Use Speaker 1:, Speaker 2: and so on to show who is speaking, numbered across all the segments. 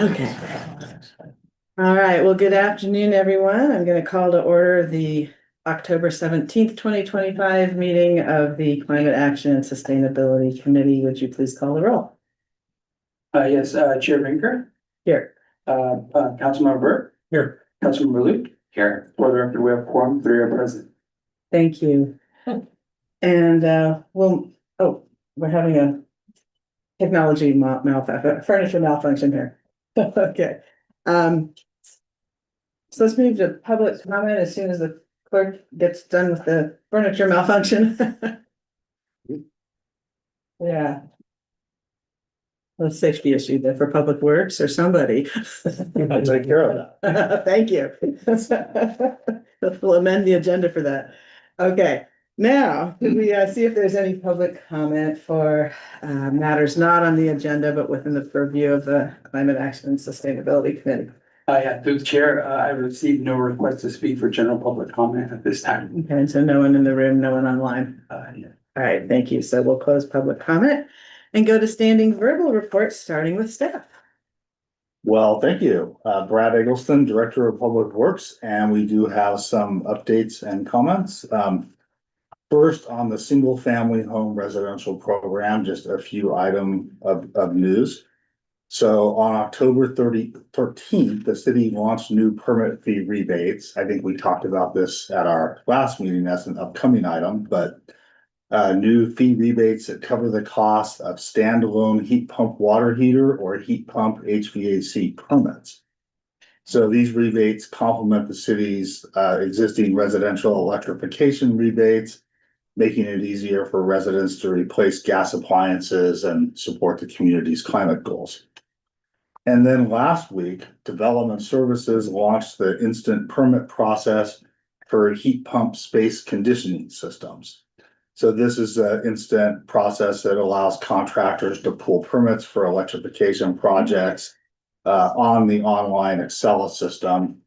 Speaker 1: Okay. All right. Well, good afternoon, everyone. I'm going to call to order the October 17th, 2025 meeting of the Climate Action and Sustainability Committee. Would you please call the roll?
Speaker 2: Yes, Chair Binker,
Speaker 1: Here.
Speaker 2: Councilmember Burt. Here. Councilmember Luke. Here. For the record, we have quorum, 3 are present.
Speaker 1: Thank you. And we're having a technology furniture malfunction here. Okay. So let's move to public comment as soon as the clerk gets done with the furniture malfunction. Yeah. A safety issue there for Public Works or somebody.
Speaker 3: I'll take care of
Speaker 1: that. Thank you. We'll amend the agenda for that. Okay, now, could we see if there's any public comment for matters not on the agenda, but within the purview of the Climate Action and Sustainability Committee?
Speaker 2: Yeah, through the chair, I received no request to speak for general public comment at this time.
Speaker 1: Okay, so no one in the room, no one online.
Speaker 2: Yeah.
Speaker 1: All right, thank you. So we'll close public comment and go to standing verbal reports, starting with staff.
Speaker 3: Well, thank you. Brad Eggleston, Director of Public Works, and we do have some updates and comments. First, on the single family home residential program, just a few items of news. So on October 13th, the city launched new permit fee rebates. I think we talked about this at our last meeting as an upcoming item, but new fee rebates that cover the cost of standalone heat pump water heater or heat pump HVAC permits. So these rebates complement the city's existing residential electrification rebates, making it easier for residents to replace gas appliances and support the community's climate goals. And then last week, Development Services launched the instant permit process for heat pump space conditioning systems. So this is an instant process that allows contractors to pull permits for electrification projects on the online Excel system.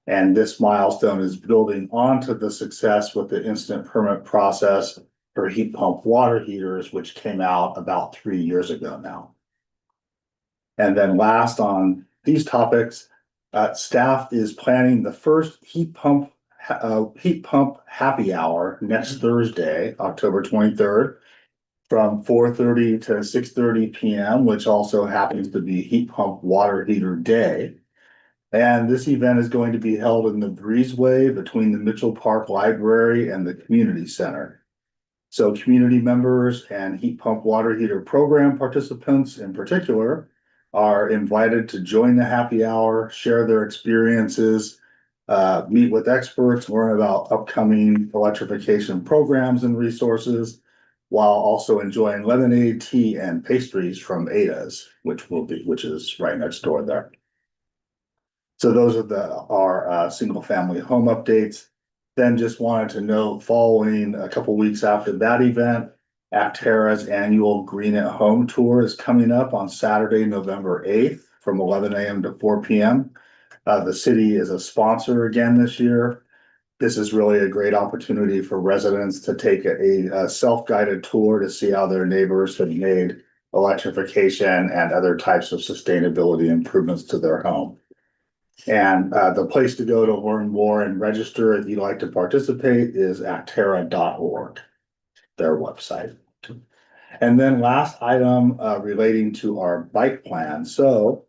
Speaker 3: And this milestone is building onto the success with the instant permit process for heat pump water heaters, which came out about 3 years ago now. And then last on these topics, staff is planning the first heat pump happy hour next Thursday, October 23rd, from 4:30 to 6:30 p.m., which also happens to be heat pump water heater day. And this event is going to be held in the breezeway between the Mitchell Park Library and the community center. So community members and heat pump water heater program participants in particular are invited to join the happy hour, share their experiences, meet with experts, learn about upcoming electrification programs and resources, while also enjoying lemonade, tea, and pastries from Ada's, which is right next door there. So those are our single family home updates. Then just wanted to note, following a couple weeks after that event, Actera's annual Green at Home tour is coming up on Saturday, November 8th from 11 a.m. to 4 p.m. The city is a sponsor again this year. This is really a great opportunity for residents to take a self-guided tour to see how their neighbors have made electrification and other types of sustainability improvements to their home. And the place to go to learn more and register if you'd like to participate is actera.org, their website. And then last item relating to our bike plan. So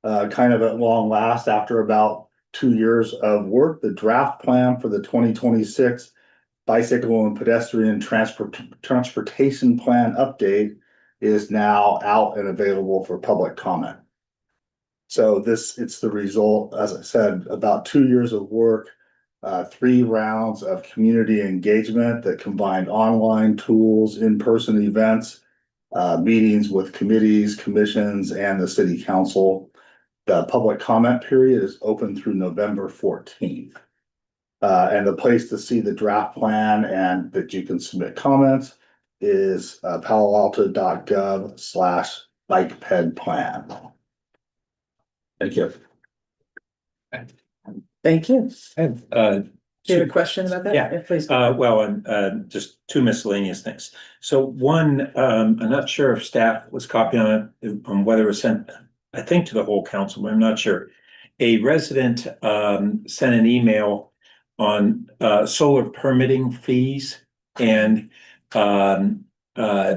Speaker 3: kind of at long last, after about 2 years of work, the draft plan for the 2026 bicycle and pedestrian transportation plan update is now out and available for public comment. So it's the result, as I said, about 2 years of work, 3 rounds of community engagement that combined online tools, in-person events, meetings with committees, commissions, and the city council. The public comment period is open through November 14th. And the place to see the draft plan and that you can submit comments is paloalto.gov/bikepedplan. Thank you.
Speaker 1: Thank you.
Speaker 4: And,
Speaker 1: Do you have a question about that?
Speaker 4: Yeah.
Speaker 1: Please.
Speaker 4: Just 2 miscellaneous things. So one, I'm not sure if staff was copied on it, on whether it was sent I think to the whole council, but I'm not sure. A resident sent an email on solar permitting fees and um, uh,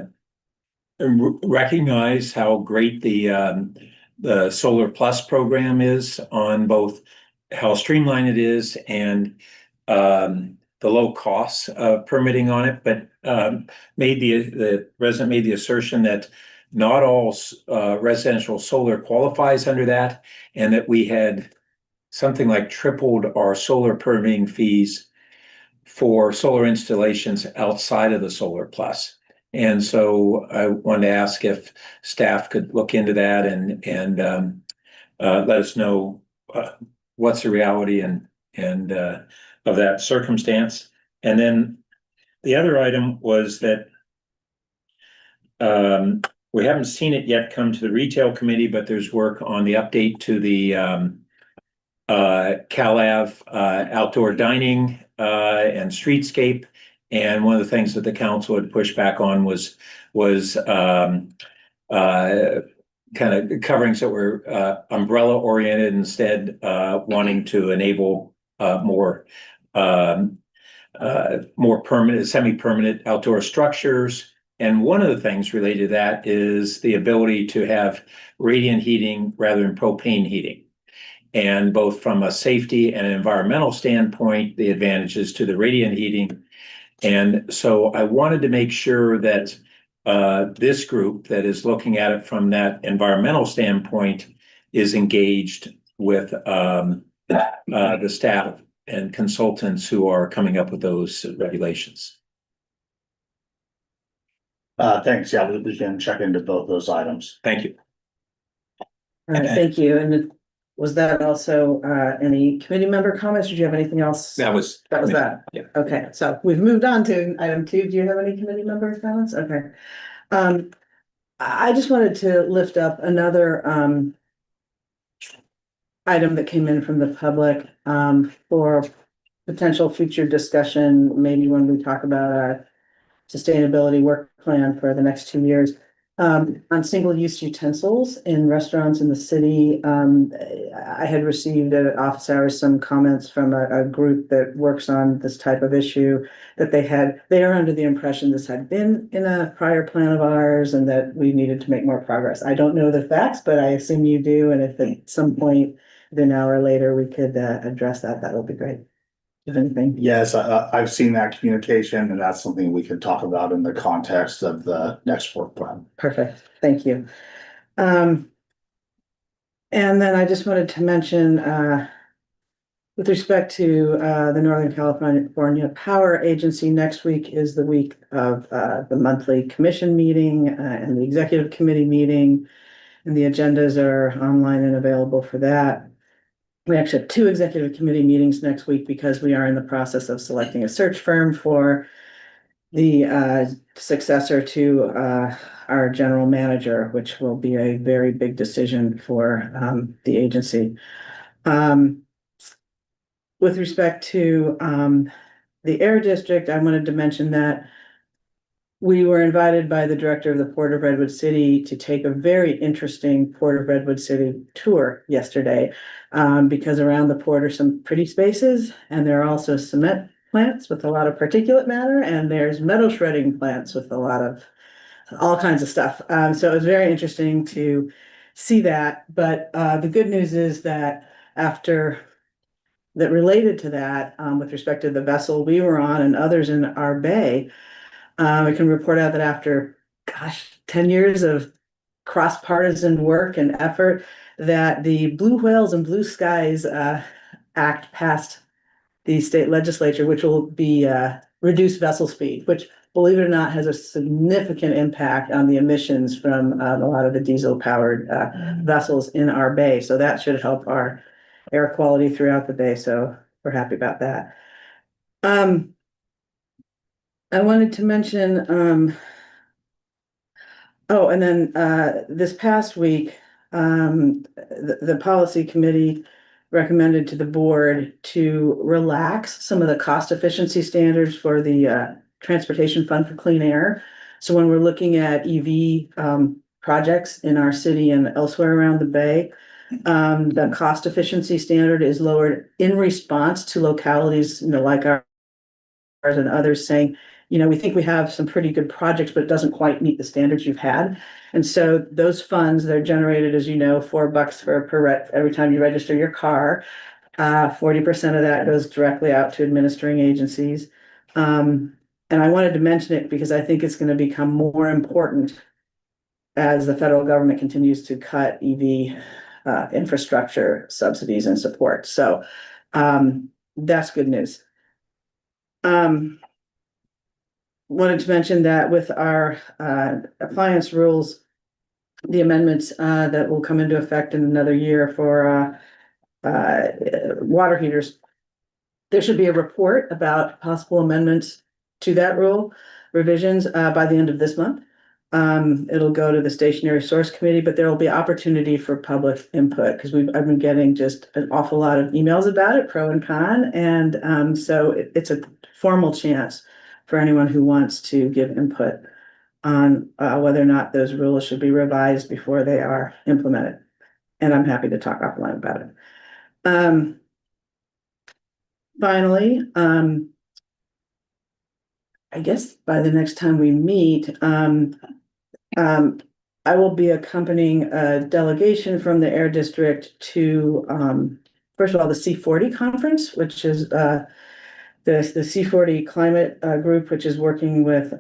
Speaker 4: recognize how great the Solar Plus program is on both how streamlined it is and the low costs of permitting on it, but made the resident made the assertion that not all residential solar qualifies under that, and that we had something like tripled our solar permitting fees for solar installations outside of the Solar Plus. And so I wanted to ask if staff could look into that and let us know what's the reality and of that circumstance. And then the other item was that we haven't seen it yet come to the retail committee, but there's work on the update to the CalAv outdoor dining and streetscape. And one of the things that the council had pushed back on was kind of coverings that were umbrella oriented instead, wanting to enable more permanent, semi-permanent outdoor structures. And one of the things related to that is the ability to have radiant heating rather than propane heating. And both from a safety and an environmental standpoint, the advantages to the radiant heating. And so I wanted to make sure that this group that is looking at it from that environmental standpoint is engaged with the staff and consultants who are coming up with those regulations.
Speaker 3: Thanks. Yeah, we can check into both those items.
Speaker 4: Thank you.
Speaker 1: All right, thank you. And was that also any committee member comments? Did you have anything else?
Speaker 4: That was
Speaker 1: that.
Speaker 4: Yeah.
Speaker 1: Okay, so we've moved on to item 2. Do you have any committee member comments? Okay. I just wanted to lift up another item that came in from the public for potential future discussion, maybe when we talk about our sustainability work plan for the next 2 years. On single-use utensils in restaurants in the city, I had received at office hours some comments from a group that works on this type of issue, that they are under the impression this had been in a prior plan of ours and that we needed to make more progress. I don't know the facts, but I assume you do, and if at some point, an hour or later, we could address that, that would be great. If anything.
Speaker 3: Yes, I've seen that communication, and that's something we could talk about in the context of the next work plan.
Speaker 1: Perfect, thank you. And then I just wanted to mention, with respect to the Northern California Power Agency, next week is the week of the monthly commission meeting and the executive committee meeting, and the agendas are online and available for that. We actually have 2 executive committee meetings next week because we are in the process of selecting a search firm for the successor to our general manager, which will be a very big decision for the agency. With respect to the Air District, I wanted to mention that we were invited by the director of the Port of Redwood City to take a very interesting Port of Redwood City tour yesterday, because around the port are some pretty spaces, and there are also cement plants with a lot of particulate matter, and there's metal shredding plants with a lot of all kinds of stuff. So it was very interesting to see that. But the good news is that related to that, with respect to the vessel we were on and others in our bay, we can report out that after, 10 years of cross-partisan work and effort, that the Blue Whales and Blue Skies Act passed the state legislature, which will be reduce vessel speed, which, believe it or not, has a significant impact on the emissions from a lot of the diesel-powered vessels in our bay. So that should help our air quality throughout the bay. So we're happy about that. I wanted to mention, and then this past week, the policy committee recommended to the board to relax some of the cost efficiency standards for the Transportation Fund for Clean Air. So when we're looking at EV projects in our city and elsewhere around the Bay. The cost efficiency standard is lowered in response to localities, like ours and others saying, we think we have some pretty good projects, but it doesn't quite meet the standards you've had. And so those funds, they're generated, as you know, $4 every time you register your car. 40% of that goes directly out to administering agencies. And I wanted to mention it because I think it's going to become more important as the federal government continues to cut EV infrastructure subsidies and support. So that's good news. Wanted to mention that with our appliance rules, the amendments that will come into effect in another year for water heaters, there should be a report about possible amendments to that rule revisions by the end of this month. It'll go to the Stationary Source Committee, but there will be opportunity for public input because I've been getting just an awful lot of emails about it, pro and con, and so it's a formal chance for anyone who wants to give input on whether or not those rules should be revised before they are implemented. And I'm happy to talk offline about it. Finally, I guess by the next time we meet, I will be accompanying a delegation from the Air District to, first of all, the C40 conference, which is the C40 climate group, which is working with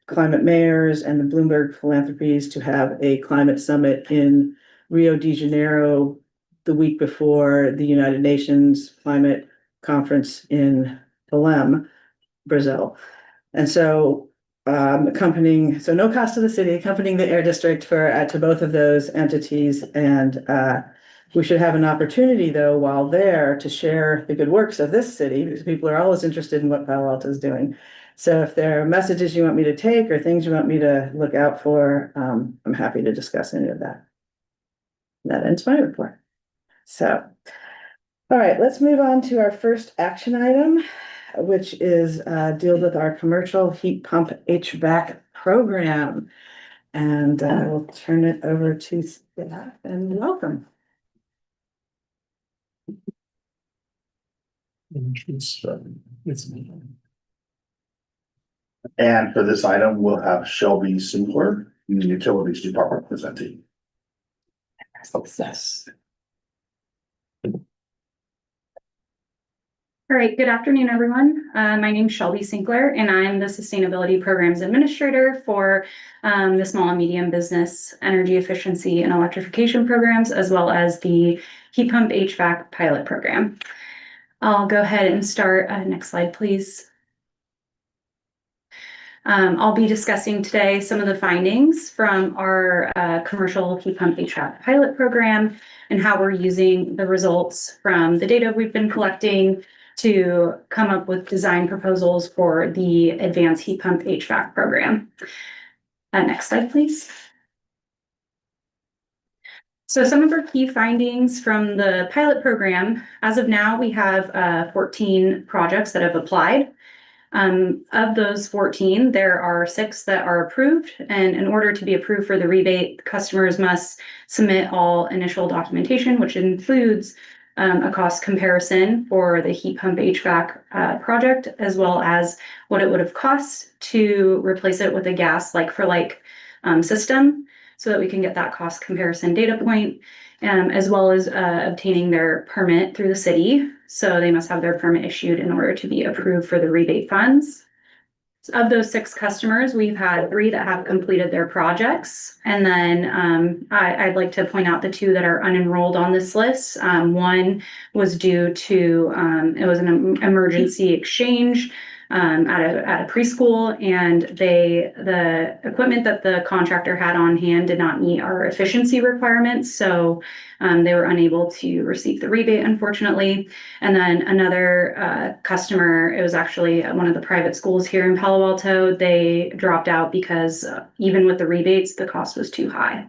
Speaker 1: climate mayors and the Bloomberg Philanthropies to have a climate summit in Rio de Janeiro the week before the United Nations Climate Conference in Belém, Brazil. And so accompanying, so no cost to the city, accompanying the Air District for to both of those entities. And we should have an opportunity, though, while there to share the good works of this city, because people are always interested in what Palo Alto is doing. So if there are messages you want me to take or things you want me to look out for, I'm happy to discuss any of that. That ends my report. So, all right, let's move on to our first action item, which is deals with our commercial heat pump HVAC program. And we'll turn it over to staff and welcome.
Speaker 3: And for this item, we'll have Shelby Sinclair, the Utilities Department presenting.
Speaker 1: Success.
Speaker 5: All right, good afternoon, everyone. My name is Shelby Sinclair, and I'm the Sustainability Programs Administrator for the Small and Medium Business Energy Efficiency and Electrification Programs, as well as the Heat Pump HVAC Pilot Program. I'll go ahead and start. Next slide, please. I'll be discussing today some of the findings from our commercial heat pump HVAC pilot program and how we're using the results from the data we've been collecting to come up with design proposals for the advanced heat pump HVAC program. Next slide, please. So some of our key findings from the pilot program, as of now, we have 14 projects that have applied. Of those 14, there are 6 that are approved, and in order to be approved for the rebate, customers must submit all initial documentation, which includes a cost comparison for the heat pump HVAC project, as well as what it would have cost to replace it with a gas like-for-like system, so that we can get that cost comparison data point, as well as obtaining their permit through the city. So they must have their permit issued in order to be approved for the rebate funds. Of those 6 customers, we've had 3 that have completed their projects. And then I'd like to point out the 2 that are unenrolled on this list. One was due to, it was an emergency exchange at a preschool, and the equipment that the contractor had on hand did not meet our efficiency requirements, so they were unable to receive the rebate, unfortunately. And then another customer, it was actually one of the private schools here in Palo Alto, they dropped out because even with the rebates, the cost was too high.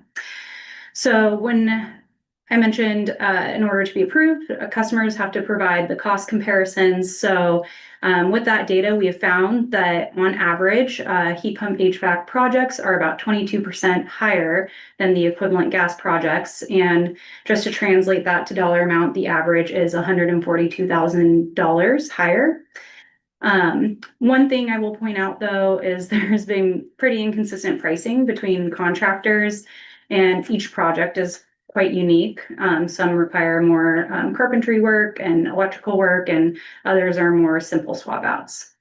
Speaker 5: So when I mentioned, in order to be approved, customers have to provide the cost comparisons. So with that data, we have found that on average, heat pump HVAC projects are about 22% higher than the equivalent gas projects. And just to translate that to dollar amount, the average is $142,000 higher. One thing I will point out though is there's been pretty inconsistent pricing between contractors, and each project is quite unique. Some require more carpentry work and electrical work, and others are more simple swap outs.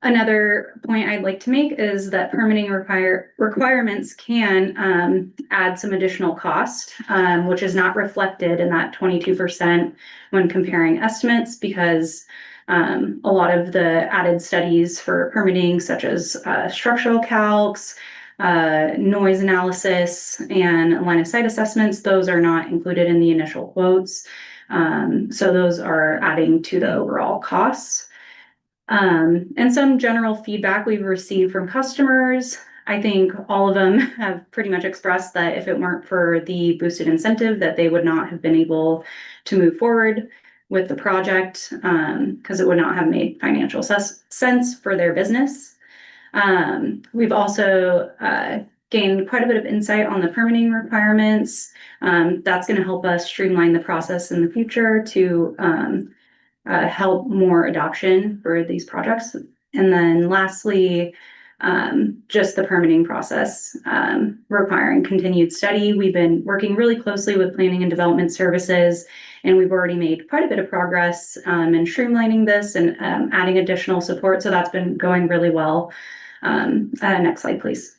Speaker 5: Another point I'd like to make is that permitting requirements can add some additional cost, which is not reflected in that 22% when comparing estimates, because a lot of the added studies for permitting, such as structural calcs, noise analysis, and line of sight assessments, those are not included in the initial quotes. So those are adding to the overall costs. And some general feedback we've received from customers, I think all of them have pretty much expressed that if it weren't for the boosted incentive, that they would not have been able to move forward with the project, because it would not have made financial sense for their business. We've also gained quite a bit of insight on the permitting requirements. That's going to help us streamline the process in the future to help more adoption for these projects. And then lastly, just the permitting process requiring continued study. We've been working really closely with planning and development services, and we've already made quite a bit of progress in streamlining this and adding additional support. So that's been going really well. Next slide, please.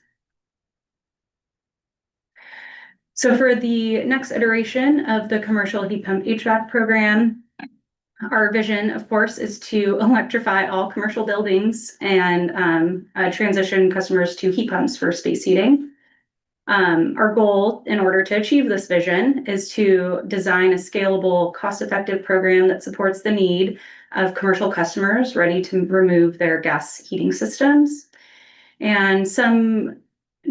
Speaker 5: So for the next iteration of the commercial heat pump HVAC program, our vision, of course, is to electrify all commercial buildings and transition customers to heat pumps for space heating. Our goal in order to achieve this vision is to design a scalable, cost-effective program that supports the need of commercial customers ready to remove their gas heating systems. And some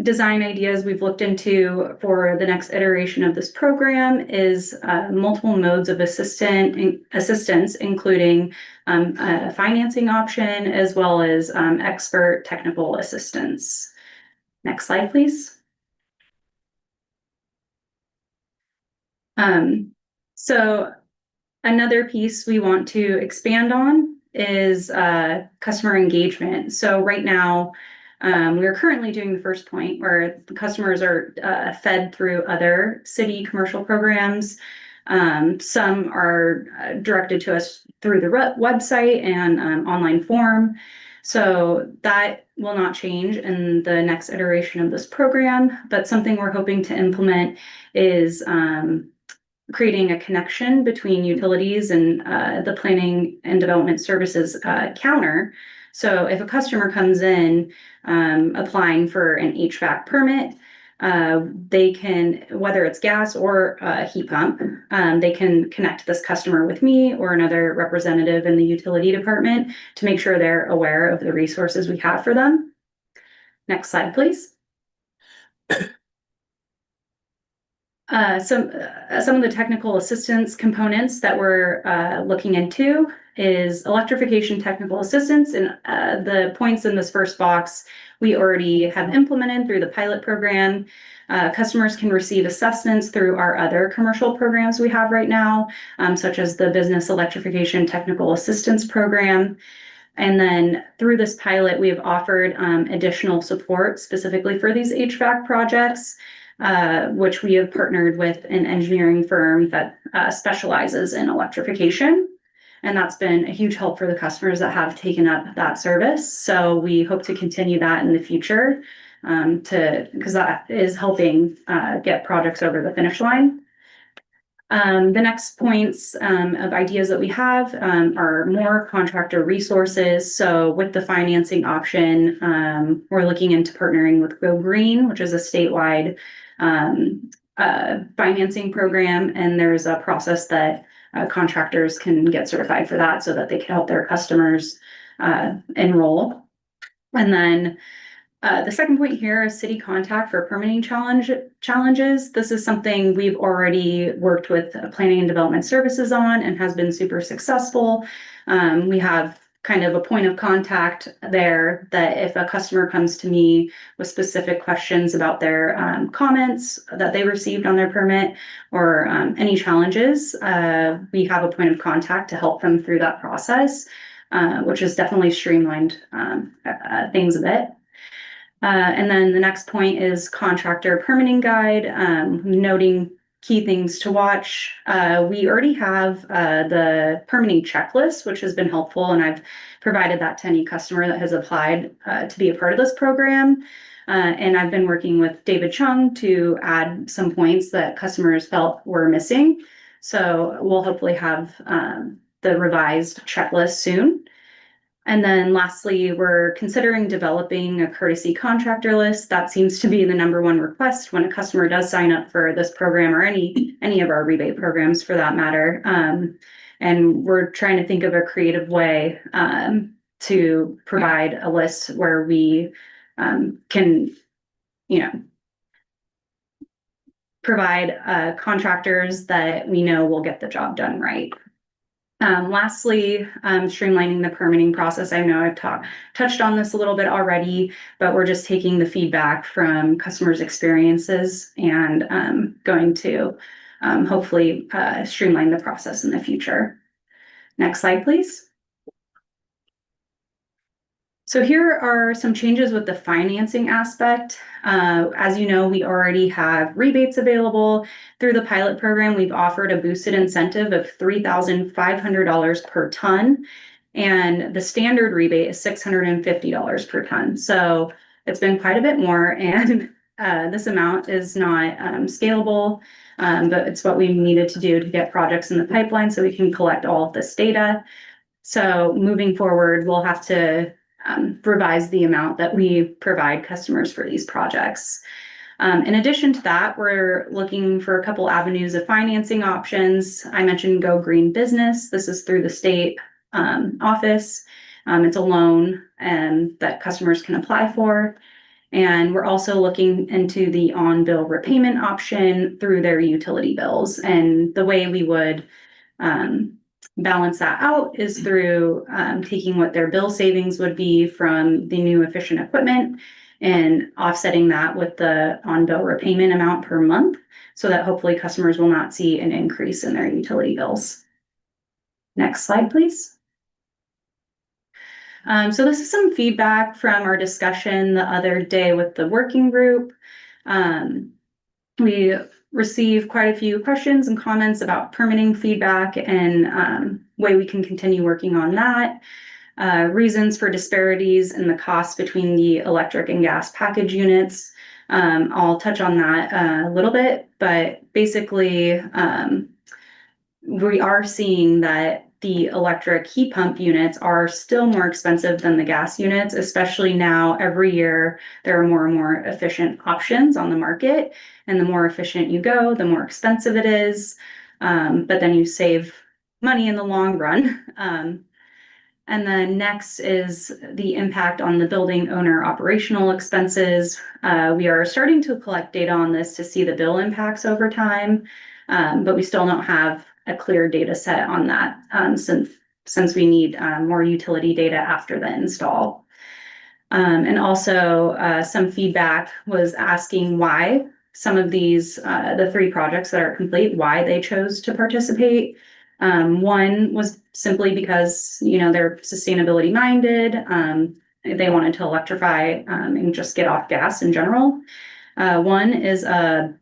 Speaker 5: design ideas we've looked into for the next iteration of this program is multiple modes of assistance, including a financing option, as well as expert technical assistance. Next slide, please. So another piece we want to expand on is customer engagement. So right now, we are currently doing the first point where the customers are fed through other city commercial programs. Some are directed to us through the website and online form. So that will not change in the next iteration of this program, but something we're hoping to implement is creating a connection between utilities and the planning and development services counter. So if a customer comes in applying for an HVAC permit, they can, whether it's gas or heat pump, they can connect this customer with me or another representative in the utility department to make sure they're aware of the resources we have for them. Next slide, please. Some of the technical assistance components that we're looking into is electrification technical assistance, and the points in this first box we already have implemented through the pilot program. Customers can receive assessments through our other commercial programs we have right now, such as the Business Electrification Technical Assistance Program. And then through this pilot, we have offered additional support specifically for these HVAC projects, which we have partnered with an engineering firm that specializes in electrification. And that's been a huge help for the customers that have taken up that service. So we hope to continue that in the future because that is helping get projects over the finish line. The next points of ideas that we have are more contractor resources. So with the financing option, we're looking into partnering with Go Green, which is a statewide financing program. And there's a process that contractors can get certified for that so that they can help their customers enroll. And then The second point here is city contact for permitting challenges. This is something we've already worked with planning and development services on and has been super successful. We have kind of a point of contact there that if a customer comes to me with specific questions about their comments that they received on their permit or any challenges, we have a point of contact to help them through that process, which has definitely streamlined things a bit. And then the next point is contractor permitting guide, noting key things to watch. We already have the permitting checklist, which has been helpful, and I've provided that to any customer that has applied to be a part of this program. And I've been working with David Chung to add some points that customers felt were missing. So we'll hopefully have the revised checklist soon. And then lastly, we're considering developing a courtesy contractor list. That seems to be the number one request when a customer does sign up for this program or any of our rebate programs for that matter. And we're trying to think of a creative way to provide a list where we can, provide contractors that we know will get the job done right. Lastly, streamlining the permitting process. I know I've touched on this a little bit already, but we're just taking the feedback from customers' experiences and going to hopefully streamline the process in the future. Next slide, please. So here are some changes with the financing aspect. As you know, we already have rebates available. Through the pilot program, we've offered a boosted incentive of $3,500 per ton, and the standard rebate is $650 per ton. So it's been quite a bit more, and this amount is not scalable, but it's what we needed to do to get projects in the pipeline so we can collect all of this data. So moving forward, we'll have to revise the amount that we provide customers for these projects. In addition to that, we're looking for a couple avenues of financing options. I mentioned Go Green Business. This is through the state office. It's a loan that customers can apply for. And we're also looking into the on-bill repayment option through their utility bills. And the way we would balance that out is through taking what their bill savings would be from the new efficient equipment and offsetting that with the on-bill repayment amount per month so that hopefully customers will not see an increase in their utility bills. Next slide, please. So this is some feedback from our discussion the other day with the working group. We received quite a few questions and comments about permitting feedback and way we can continue working on that. Reasons for disparities in the cost between the electric and gas package units. I'll touch on that a little bit, but basically we are seeing that the electric heat pump units are still more expensive than the gas units, especially now every year there are more and more efficient options on the market. And the more efficient you go, the more expensive it is. But then you save money in the long run. And then next is the impact on the building owner operational expenses. We are starting to collect data on this to see the bill impacts over time, but we still don't have a clear data set on that since we need more utility data after the install. And also some feedback was asking why some of these, the 3 projects that are complete, why they chose to participate. One was simply because, they're sustainability minded. They wanted to electrify and just get off gas in general. One is a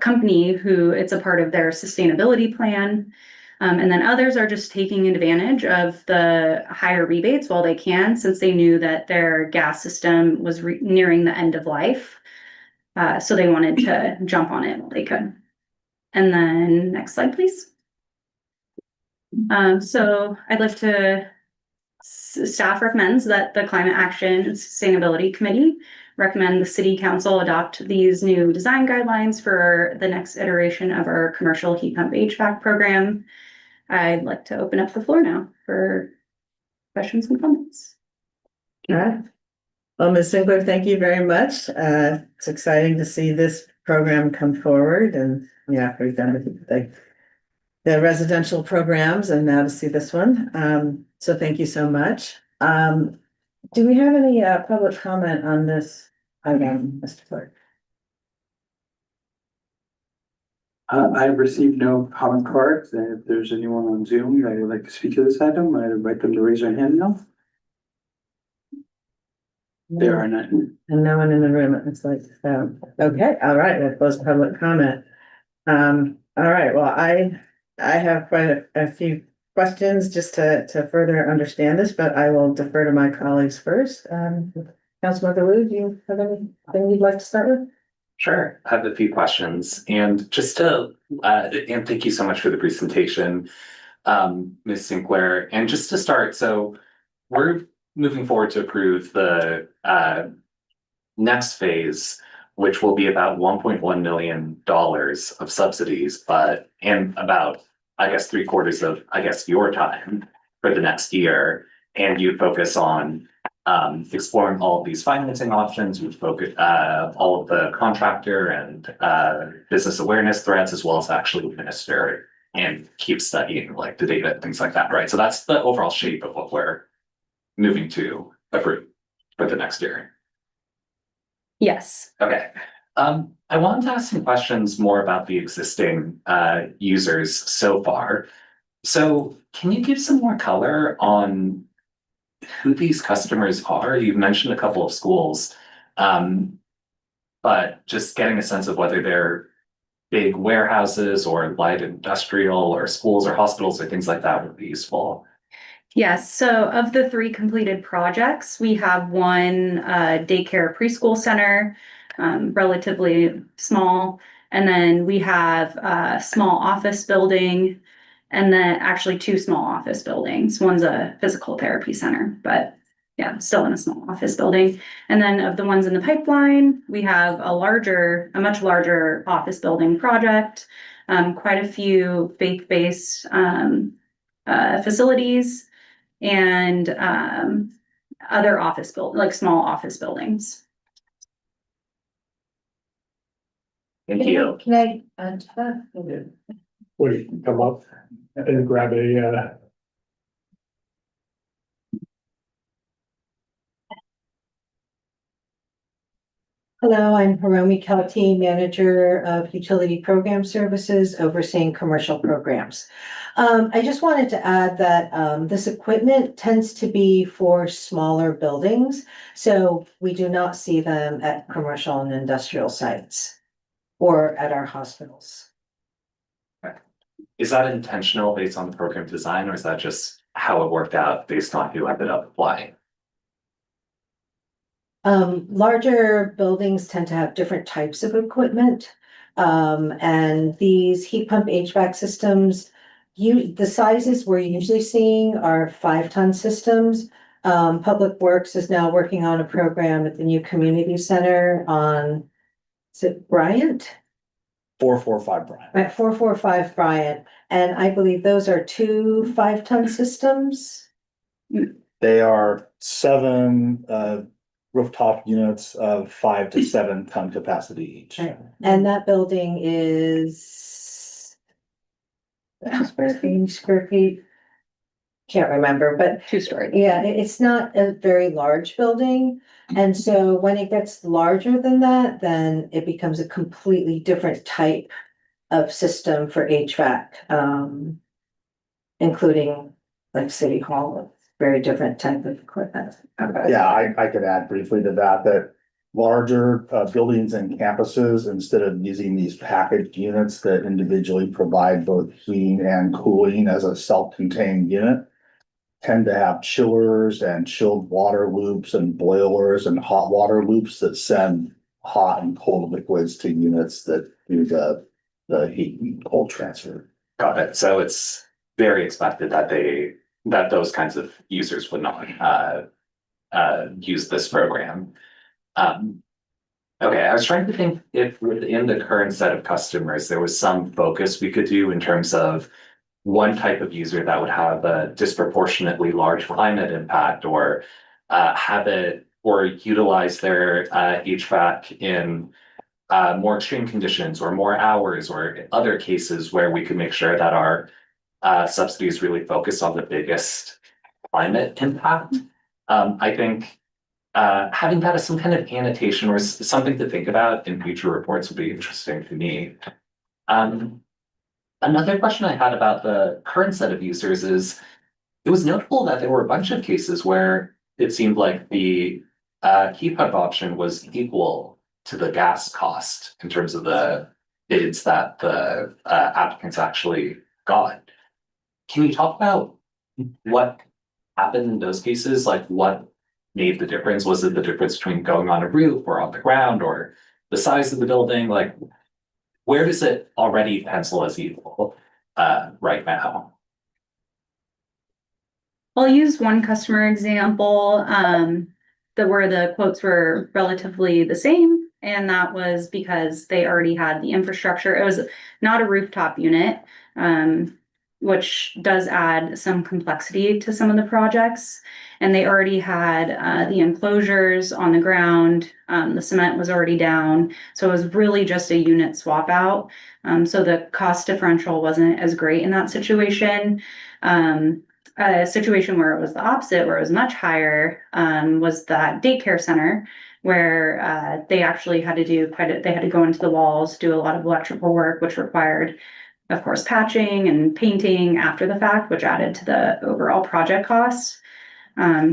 Speaker 5: company who it's a part of their sustainability plan. And then others are just taking advantage of the higher rebates while they can, since they knew that their gas system was nearing the end of life. So they wanted to jump on it while they could. And then next slide, please. So I'd like to, staff recommends that the Climate Action and Sustainability Committee recommend the City Council adopt these new design guidelines for the next iteration of our commercial heat pump HVAC program. I'd like to open up the floor now for questions and comments.
Speaker 1: All right. Well, Ms. Sinclair, thank you very much. It's exciting to see this program come forward and yeah, we've done the residential programs and now to see this one. So thank you so much. Do we have any public comment on this item, Mr. Clerk?
Speaker 2: I've received no comment cards, and if there's anyone on Zoom that would like to speak to this item, I invite them to raise their hand now. There are none.
Speaker 1: And no one in the room, it's like, okay, all right, that was public comment. All right, well, I have quite a few questions just to further understand this, but I will defer to my colleagues first. Councilmember Wu, do you have anything you'd like to start with?
Speaker 6: Sure, I have a few questions and just to, and thank you so much for the presentation, Ms. Sinclair. And just to start, so we're moving forward to approve the next phase, which will be about $1.1 million of subsidies, and about, I guess, 3/4 of, I guess, your time for the next year. And you focus on exploring all of these financing options, you focus all of the contractor and business awareness threads, as well as actually administer and keep studying like the data and things like that, right? So that's the overall shape of what we're moving to approve for the next year.
Speaker 5: Yes.
Speaker 6: Okay. I wanted to ask some questions more about the existing users so far. So can you give some more color on who these customers are? You've mentioned a couple of schools, but just getting a sense of whether they're big warehouses or light industrial or schools or hospitals or things like that would be useful.
Speaker 5: Yes, so of the 3 completed projects, we have one daycare preschool center, relatively small. And then we have a small office building, and then actually 2 small office buildings. One's a physical therapy center, but yeah, still in a small office building. And then of the ones in the pipeline, we have a much larger office building project, quite a few faith-based facilities, and other like small office buildings.
Speaker 6: Thank you.
Speaker 1: Can I,
Speaker 7: Would you come up and grab a,
Speaker 8: Hello, I'm Hiromi Kelty, Manager of Utility Program Services, overseeing commercial programs. I just wanted to add that this equipment tends to be for smaller buildings, so we do not see them at commercial and industrial sites or at our hospitals.
Speaker 6: Is that intentional based on the program design, or is that just how it worked out based on who ended up applying?
Speaker 8: Larger buildings tend to have different types of equipment. And these heat pump HVAC systems, the sizes we're usually seeing are 5-ton systems. Public Works is now working on a program at the new community center on, is it Bryant?
Speaker 3: 445 Brian.
Speaker 8: At 445 Bryant, and I believe those are 2 5-ton systems.
Speaker 3: They are 7 rooftop units of 5 to 7 ton capacity each.
Speaker 8: Right. And that building is square feet. Can't remember, but
Speaker 5: 2-story.
Speaker 8: yeah, it's not a very large building. And so when it gets larger than that, then it becomes a completely different type of system for HVAC, including like City Hall, very different type of equipment.
Speaker 3: Yeah, I could add briefly to that larger buildings and campuses, instead of using these packaged units that individually provide both heating and cooling as a self-contained unit, tend to have chillers and chilled water loops and boilers and hot water loops that send hot and cold liquids to units that do the heat and cold transfer.
Speaker 6: Got it. So it's very expected that those kinds of users would not use this program. Okay, I was trying to think if within the current set of customers, there was some focus we could do in terms of one type of user that would have a disproportionately large climate impact, or have it or utilize their HVAC in more extreme conditions or more hours or other cases where we could make sure that our subsidies really focus on the biggest climate impact. I think having that as some kind of annotation or something to think about in future reports would be interesting to me. Another question I had about the current set of users is, it was notable that there were a bunch of cases where it seemed like the heat pump option was equal to the gas cost in terms of the bids that the applicants actually got. Can you talk about what happened in those cases? Like, what made the difference? Was it the difference between going on a roof or on the ground, or the size of the building? Like, where does it already pencil as equal right now?
Speaker 5: I'll use one customer example, where the quotes were relatively the same, and that was because they already had the infrastructure. It was not a rooftop unit, which does add some complexity to some of the projects. And they already had the enclosures on the ground. The cement was already down, so it was really just a unit swap out. So the cost differential wasn't as great in that situation. A situation where it was the opposite, where it was much higher, was that daycare center, where they actually had to do they had to go into the walls, do a lot of electrical work, which required, of course, patching and painting after the fact, which added to the overall project costs.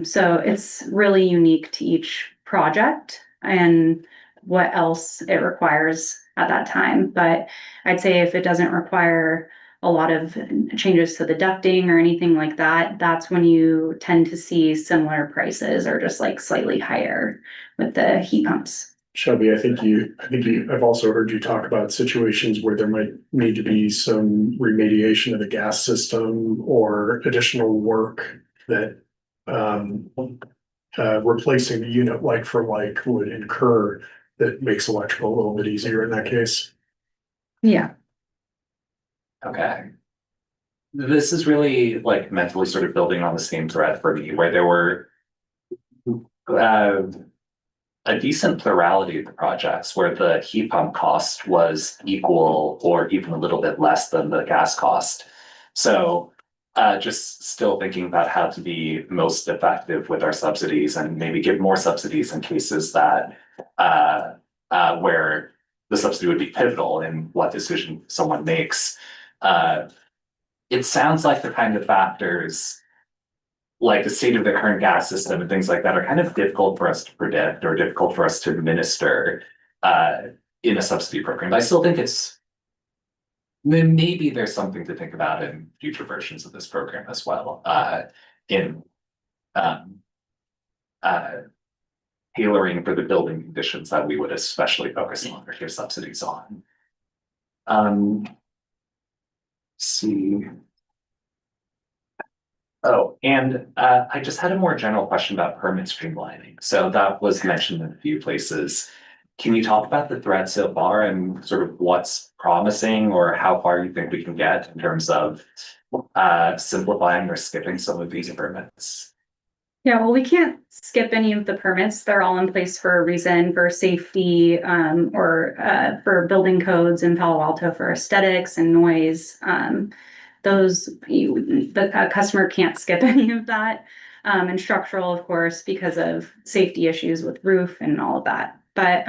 Speaker 5: So it's really unique to each project and what else it requires at that time. But I'd say if it doesn't require a lot of changes to the ducting or anything like that, that's when you tend to see similar prices or just like slightly higher with the heat pumps.
Speaker 7: Shelby, I've also heard you talk about situations where there might need to be some remediation of the gas system or additional work that replacing the unit like for like would incur, that makes electrical a little bit easier in that case.
Speaker 5: Yeah.
Speaker 6: Okay. This is really like mentally sort of building on the same thread for me, where there were a decent plurality of the projects where the heat pump cost was equal or even a little bit less than the gas cost. So just still thinking about how to be most effective with our subsidies and maybe give more subsidies in cases that where the subsidy would be pivotal in what decision someone makes. It sounds like the kind of factors, like the state of the current gas system and things like that, are kind of difficult for us to predict or difficult for us to administer in a subsidy program. But I still think maybe there's something to think about in future versions of this program as well, in tailoring for the building conditions that we would especially focus on or give subsidies on. See. Oh, and I just had a more general question about permit streamlining. So that was mentioned in a few places. Can you talk about the thread so far and sort of what's promising or how far you think we can get in terms of simplifying or skipping some of these permits?
Speaker 5: Yeah, well, we can't skip any of the permits. They're all in place for a reason, for safety, or for building codes in Palo Alto for aesthetics and noise. The customer can't skip any of that. And structural, of course, because of safety issues with roof and all of that. But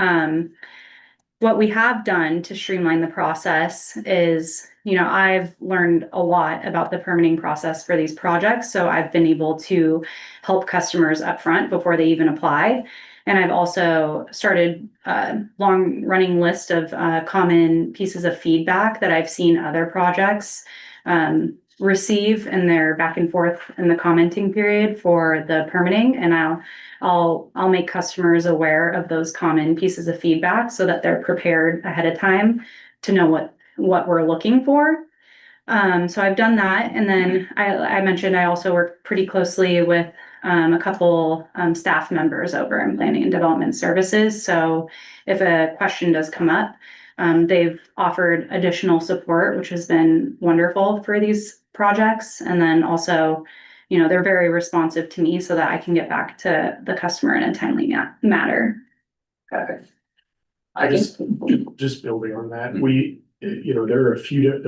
Speaker 5: what we have done to streamline the process is, I've learned a lot about the permitting process for these projects. So I've been able to help customers upfront before they even apply. And I've also started a long running list of common pieces of feedback that I've seen other projects receive in their back and forth in the commenting period for the permitting. And I'll make customers aware of those common pieces of feedback so that they're prepared ahead of time to know what we're looking for. So I've done that. And then I mentioned I also work pretty closely with a couple staff members over in planning and development services. So if a question does come up, they've offered additional support, which has been wonderful for these projects. And then also they're very responsive to me so that I can get back to the customer in a timely manner.
Speaker 6: Okay.
Speaker 7: I just building on that, there are a few,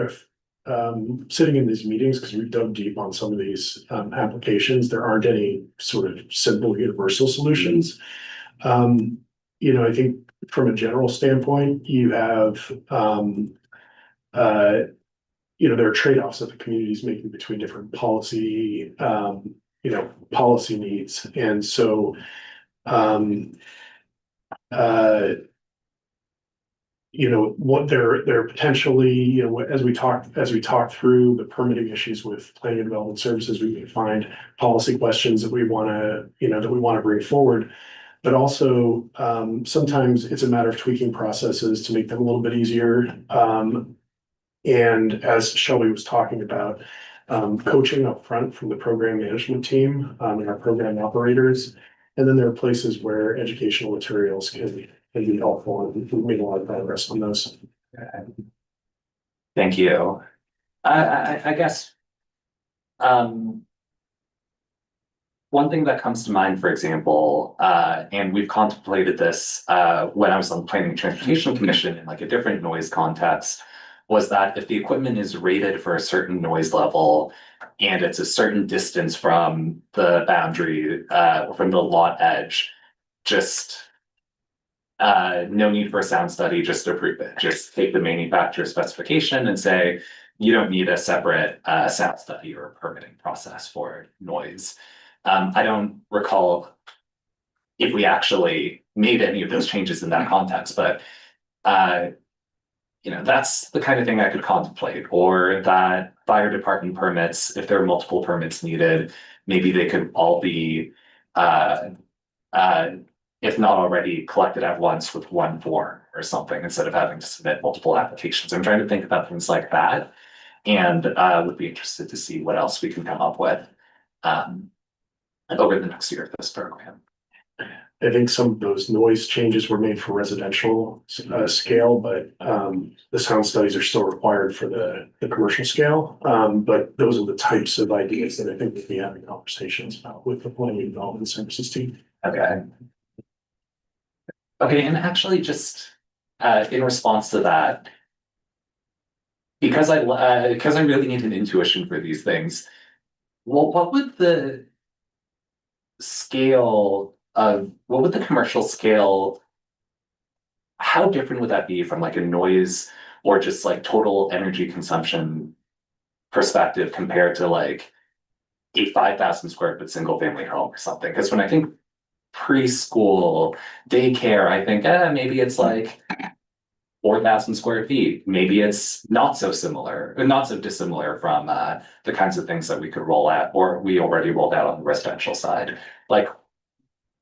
Speaker 7: sitting in these meetings, because we've dug deep on some of these applications, there aren't any sort of simple universal solutions. I think from a general standpoint, you have, there are trade-offs that the community is making between different policy, policy needs. And so, what they're potentially, as we talk through the permitting issues with planning and development services, we can find policy questions that we want to bring forward. But also, sometimes it's a matter of tweaking processes to make them a little bit easier. And as Shelby was talking about, coaching up front from the program management team, and our program operators. And then there are places where educational materials can be helpful, and we've made a lot of progress on those.
Speaker 6: Thank you. I guess, one thing that comes to mind, for example, and we've contemplated this when I was on the Planning and Transportation Commission in like a different noise context, was that if the equipment is rated for a certain noise level and it's a certain distance from the boundary, or from the lot edge, just no need for a sound study, just approve it. Just take the manufacturer specification and say, you don't need a separate sound study or permitting process for noise. I don't recall if we actually made any of those changes in that context, but that's the kind of thing I could contemplate. Or that fire department permits, if there are multiple permits needed, maybe they could all be, if not already, collected at once with one form or something, instead of having to submit multiple applications. I'm trying to think about things like that, and would be interested to see what else we can come up with over the next year of this program.
Speaker 7: I think some of those noise changes were made for residential scale, but the sound studies are still required for the commercial scale. But those are the types of ideas that I think we'll be having conversations about with the planning and development services team.
Speaker 6: Okay. Okay, and actually just in response to that, because I really need an intuition for these things, well, what would the commercial scale, how different would that be from like a noise or just like total energy consumption perspective compared to like a 5,000 square foot single family home or something? Because when I think preschool, daycare, I think maybe it's like 4,000 square feet. Maybe it's not so dissimilar from the kinds of things that we could roll out, or we already rolled out on the residential side. Like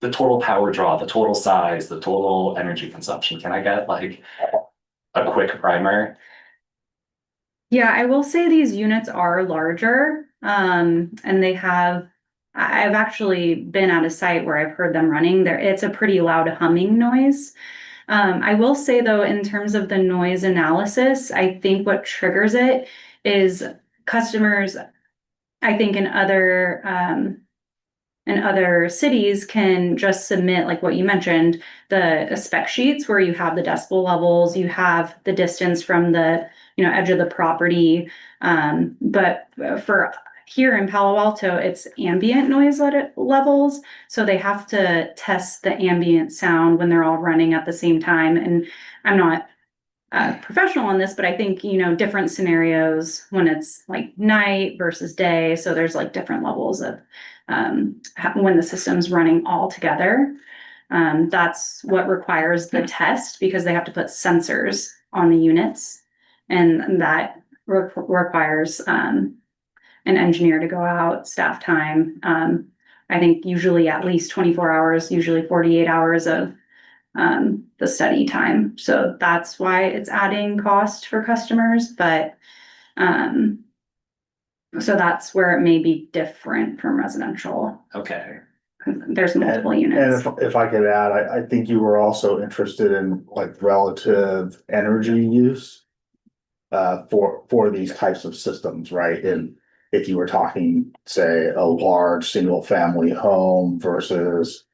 Speaker 6: the total power draw, the total size, the total energy consumption. Can I get like a quick primer?
Speaker 5: Yeah, I will say these units are larger, and I've actually been at a site where I've heard them running there. It's a pretty loud humming noise. I will say though, in terms of the noise analysis, I think what triggers it is customers, I think in other cities can just submit, like what you mentioned, the spec sheets where you have the decibel levels, you have the distance from the edge of the property. But for here in Palo Alto, it's ambient noise levels. So they have to test the ambient sound when they're all running at the same time. And I'm not professional on this, but I think, different scenarios when it's like night versus day. So there's like different levels of when the system's running all together. That's what requires the test, because they have to put sensors on the units, and that requires an engineer to go out, staff time. I think usually at least 24 hours, usually 48 hours of the study time. So that's why it's adding cost for customers, but so that's where it may be different from residential.
Speaker 6: Okay.
Speaker 5: There's multiple units.
Speaker 3: And if I could add, I think you were also interested in like relative energy use for these types of systems, right? And if you were talking, say, a large single family home versus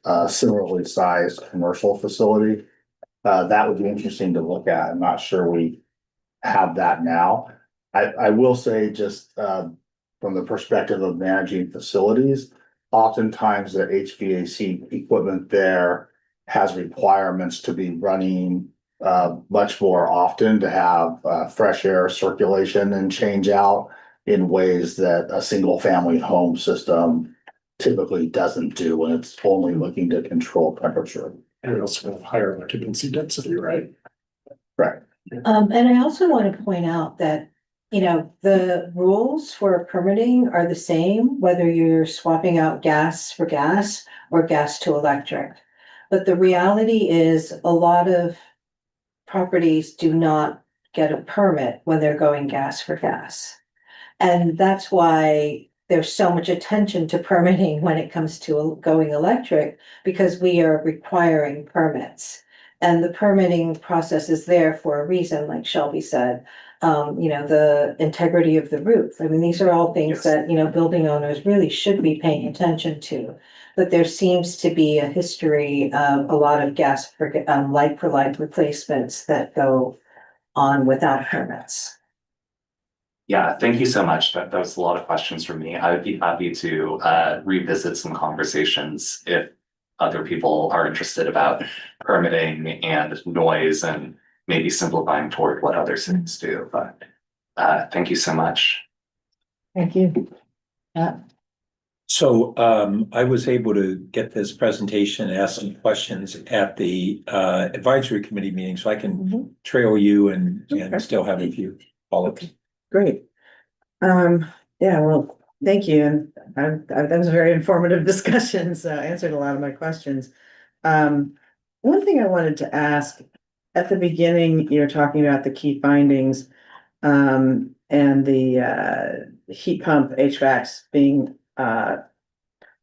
Speaker 3: a similarly sized commercial facility. That would be interesting to look at. I'm not sure we have that now. I will say just, from the perspective of managing facilities, oftentimes the HVAC equipment there has requirements to be running much more often to have fresh air circulation and change out in ways that a single family home system typically doesn't do when it's only looking to control temperature.
Speaker 7: And we also have higher occupancy density, right?
Speaker 3: Right.
Speaker 8: And I also want to point out that, you know, the rules for permitting are the same, whether you're swapping out gas for gas or gas to electric. But the reality is a lot of properties do not get a permit when they're going gas for gas. And that's why there's so much attention to permitting when it comes to going electric, because we are requiring permits. And the permitting process is there for a reason, like Shelby said, you know, the integrity of the roof. I mean, these are all things
Speaker 7: Yes.
Speaker 8: that, you know, building owners really should be paying attention to. But there seems to be a history of a lot of gas for, like for like replacements that go on without permits.
Speaker 6: Yeah, thank you so much. That was a lot of questions from me. I would be happy to revisit some conversations if other people are interested about permitting and noise and maybe simplifying toward what other cities do. But thank you so much.
Speaker 1: Thank you.
Speaker 4: So I was able to get this presentation and ask some questions at the advisory committee meeting, so I can trail you and
Speaker 1: Okay.
Speaker 4: still have a few follow-ups.
Speaker 1: Great. Yeah, well, thank you. And that was a very informative discussion, so answered a lot of my questions. One thing I wanted to ask, at the beginning, you're talking about the key findings, and the heat pump HVACs being on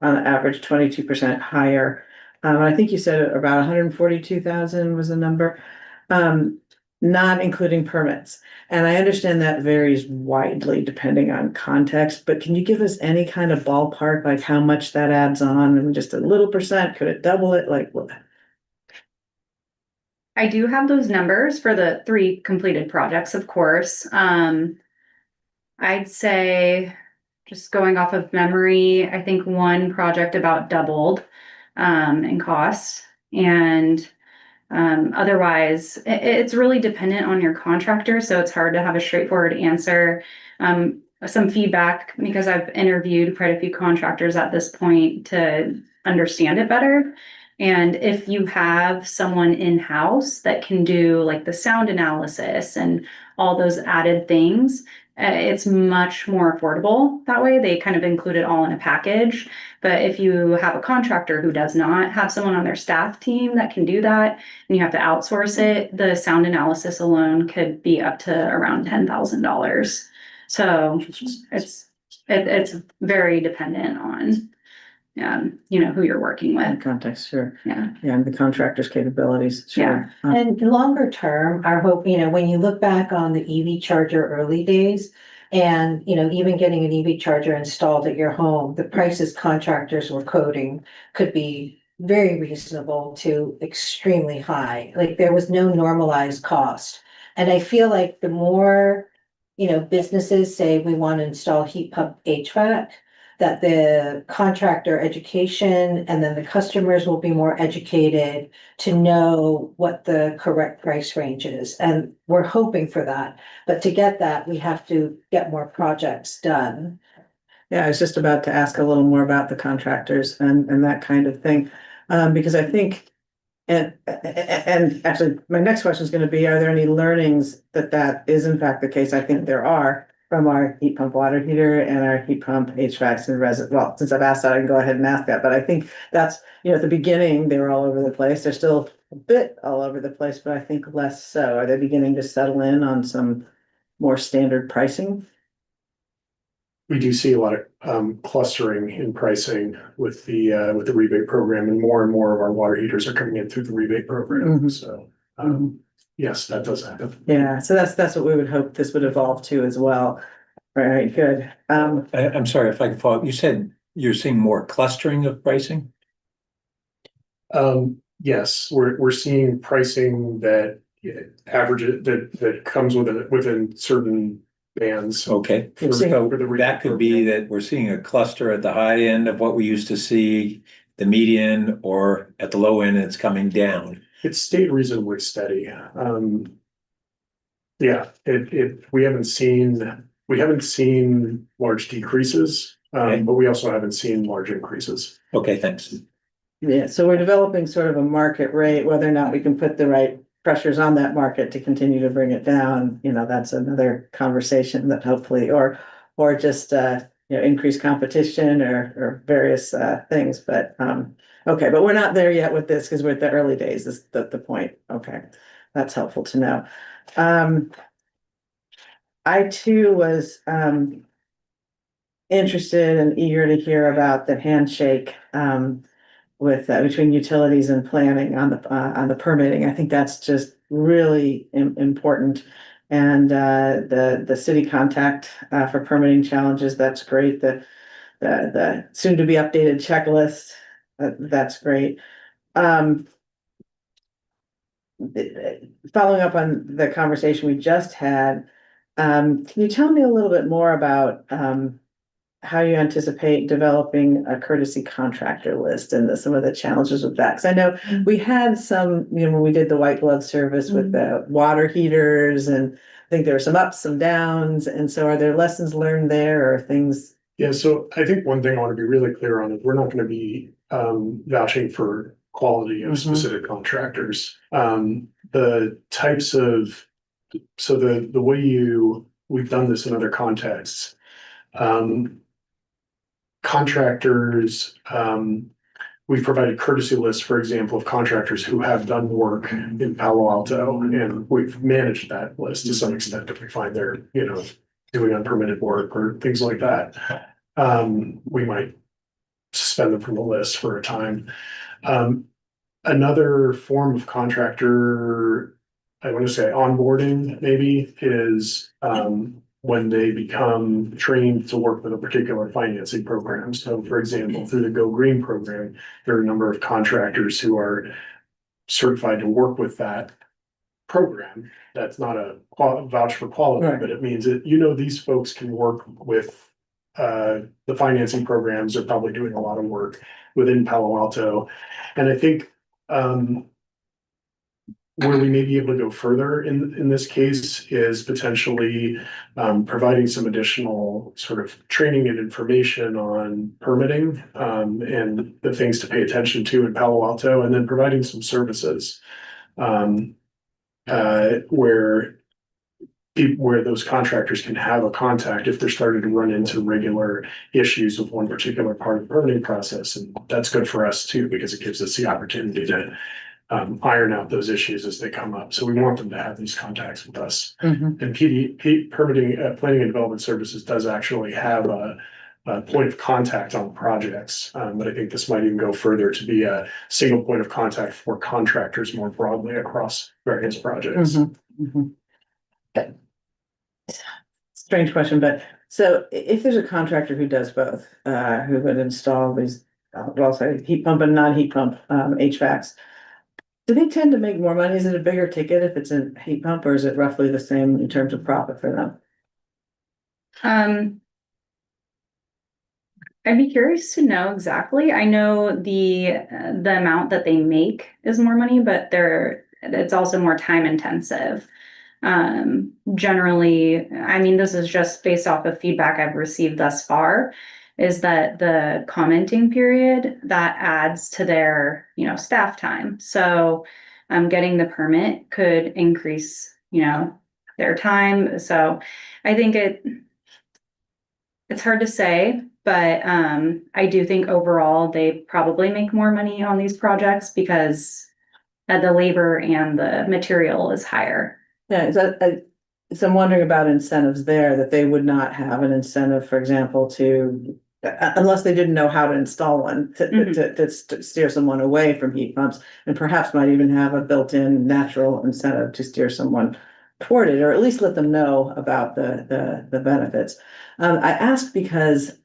Speaker 1: average 22% higher. I think you said about 142,000 was the number. Not including permits. And I understand that varies widely depending on context, but can you give us any kind of ballpark, like how much that adds on, and just a little percent? Could it double it? Like what?
Speaker 5: I do have those numbers for the 3 completed projects, of course. I'd say, just going off of memory, I think one project about doubled in cost. And otherwise, it's really dependent on your contractor, so it's hard to have a straightforward answer. Some feedback, because I've interviewed quite a few contractors at this point to understand it better. And if you have someone in-house that can do like the sound analysis and all those added things, it's much more affordable that way. They kind of include it all in a package. But if you have a contractor who does not have someone on their staff team that can do that, and you have to outsource it, the sound analysis alone could be up to around $10,000. So it's very dependent on, you know, who you're working
Speaker 1: In
Speaker 5: with.
Speaker 1: context, sure.
Speaker 5: Yeah.
Speaker 1: Yeah, and the contractor's capabilities, sure.
Speaker 8: And longer term, our hope, you know, when you look back on the EV charger early days, and, you know, even getting an EV charger installed at your home, the prices contractors were quoting could be very reasonable to extremely high. Like there was no normalized cost. And I feel like the more, you know, businesses say we want to install heat pump HVAC, that the contractor education and then the customers will be more educated to know what the correct price range is. And we're hoping for that. But to get that, we have to get more projects done.
Speaker 1: Yeah, I was just about to ask a little more about the contractors and that kind of thing. Because I think, and actually, my next question is going to be, are there any learnings that is in fact the case? I think there are, from our heat pump water heater and our heat pump HVACs and well, since I've asked that, I can go ahead and ask that. But I think that's, you know, at the beginning, they were all over the place. They're still a bit all over the place, but I think less so. Are they beginning to settle in on some more standard pricing?
Speaker 7: We do see a lot of clustering in pricing with the rebate program, and more of our water heaters are coming in through the rebate program.
Speaker 1: Mhm.
Speaker 7: So yes, that does happen.
Speaker 1: Yeah, so that's what we would hope this would evolve to as well. Right, good.
Speaker 4: I'm sorry if I can follow up. You said you're seeing more clustering of pricing?
Speaker 7: Yes, we're seeing pricing that averages that comes within certain bands.
Speaker 4: Okay,
Speaker 1: You're
Speaker 7: for-
Speaker 1: seeing-
Speaker 4: so
Speaker 7: for the
Speaker 4: that could be
Speaker 7: program.
Speaker 4: that we're seeing a cluster at the high end of what we used to see, the median, or at the low end, it's coming down.
Speaker 7: It's stayed reasonably steady. Yeah, we haven't seen large decreases,
Speaker 4: Okay.
Speaker 7: but we also haven't seen large increases.
Speaker 4: Okay, thanks.
Speaker 1: Yeah, so we're developing sort of a market rate, whether or not we can put the right pressures on that market to continue to bring it down, that's another conversation that hopefully, or just, increase competition or various, things, but, okay, but we're not there yet with this because we're at the early days is the point. Okay, that's helpful to know. I too was, interested and eager to hear about the handshake, with between utilities and planning on the permitting. I think that's just really important. And the city contact for permitting challenges, that's great. The soon to be updated checklist, that's great. Following up on the conversation we just had, can you tell me a little bit more about how you anticipate developing a courtesy contractor list and some of the challenges with that? Because I know we had some, when we did the white glove service with the water heaters, and I think there were some ups, some downs. And so are there lessons learned there or things?
Speaker 7: Yeah, so I think one thing I want to be really clear on is we're not going to be vouching for quality of specific contractors. The types of, so the way we've done this in other contexts. Contractors, we've provided courtesy lists, for example, of contractors who have done work in Palo Alto, and we've managed that list to some extent if we find they're, doing unpermitted work or things like that. We might suspend them from the list for a time. Another form of contractor, I want to say onboarding maybe, is when they become trained to work with a particular financing program. So for example, through the Go Green program, there are a number of contractors who are certified to work with that program. That's not a vouch for quality,
Speaker 1: Right.
Speaker 7: but it means that, these folks can work with the financing programs. Are probably doing a lot of work within Palo Alto. And I think where we may be able to go further in this case is potentially providing some additional sort of training and information on permitting and the things to pay attention to in Palo Alto, and then providing some services where those contractors can have a contact if they're starting to run into regular issues with one particular part of the permitting process. And that's good for us too, because it gives us the opportunity to iron out those issues as they come up. So we want them to have these contacts with us. And permitting, planning and development services does actually have a point of contact on projects. But I think this might even go further to be a single point of contact for contractors more broadly across various projects.
Speaker 1: Strange question, but so if there's a contractor who does both, who would install these, well, say heat pump and non-heat pump, HVACs, do they tend to make more money? Is it a bigger ticket if it's a heat pump, or is it roughly the same in terms of profit for them?
Speaker 5: I'd be curious to know exactly. I know the amount that they make is more money, but it's also more time intensive. Generally, I mean, this is just based off of feedback I've received thus far, is that the commenting period that adds to their, staff time. So, getting the permit could increase, their time. So I think it's hard to say, but, I do think overall they probably make more money on these projects because the labor and the material is higher.
Speaker 1: Yeah, so I'm wondering about incentives there, that they would not have an incentive, for example, to, unless they didn't know how to install one, to steer someone away from heat pumps, and perhaps might even have a built-in natural incentive to steer someone toward it, or at least let them know about the benefits. I asked because,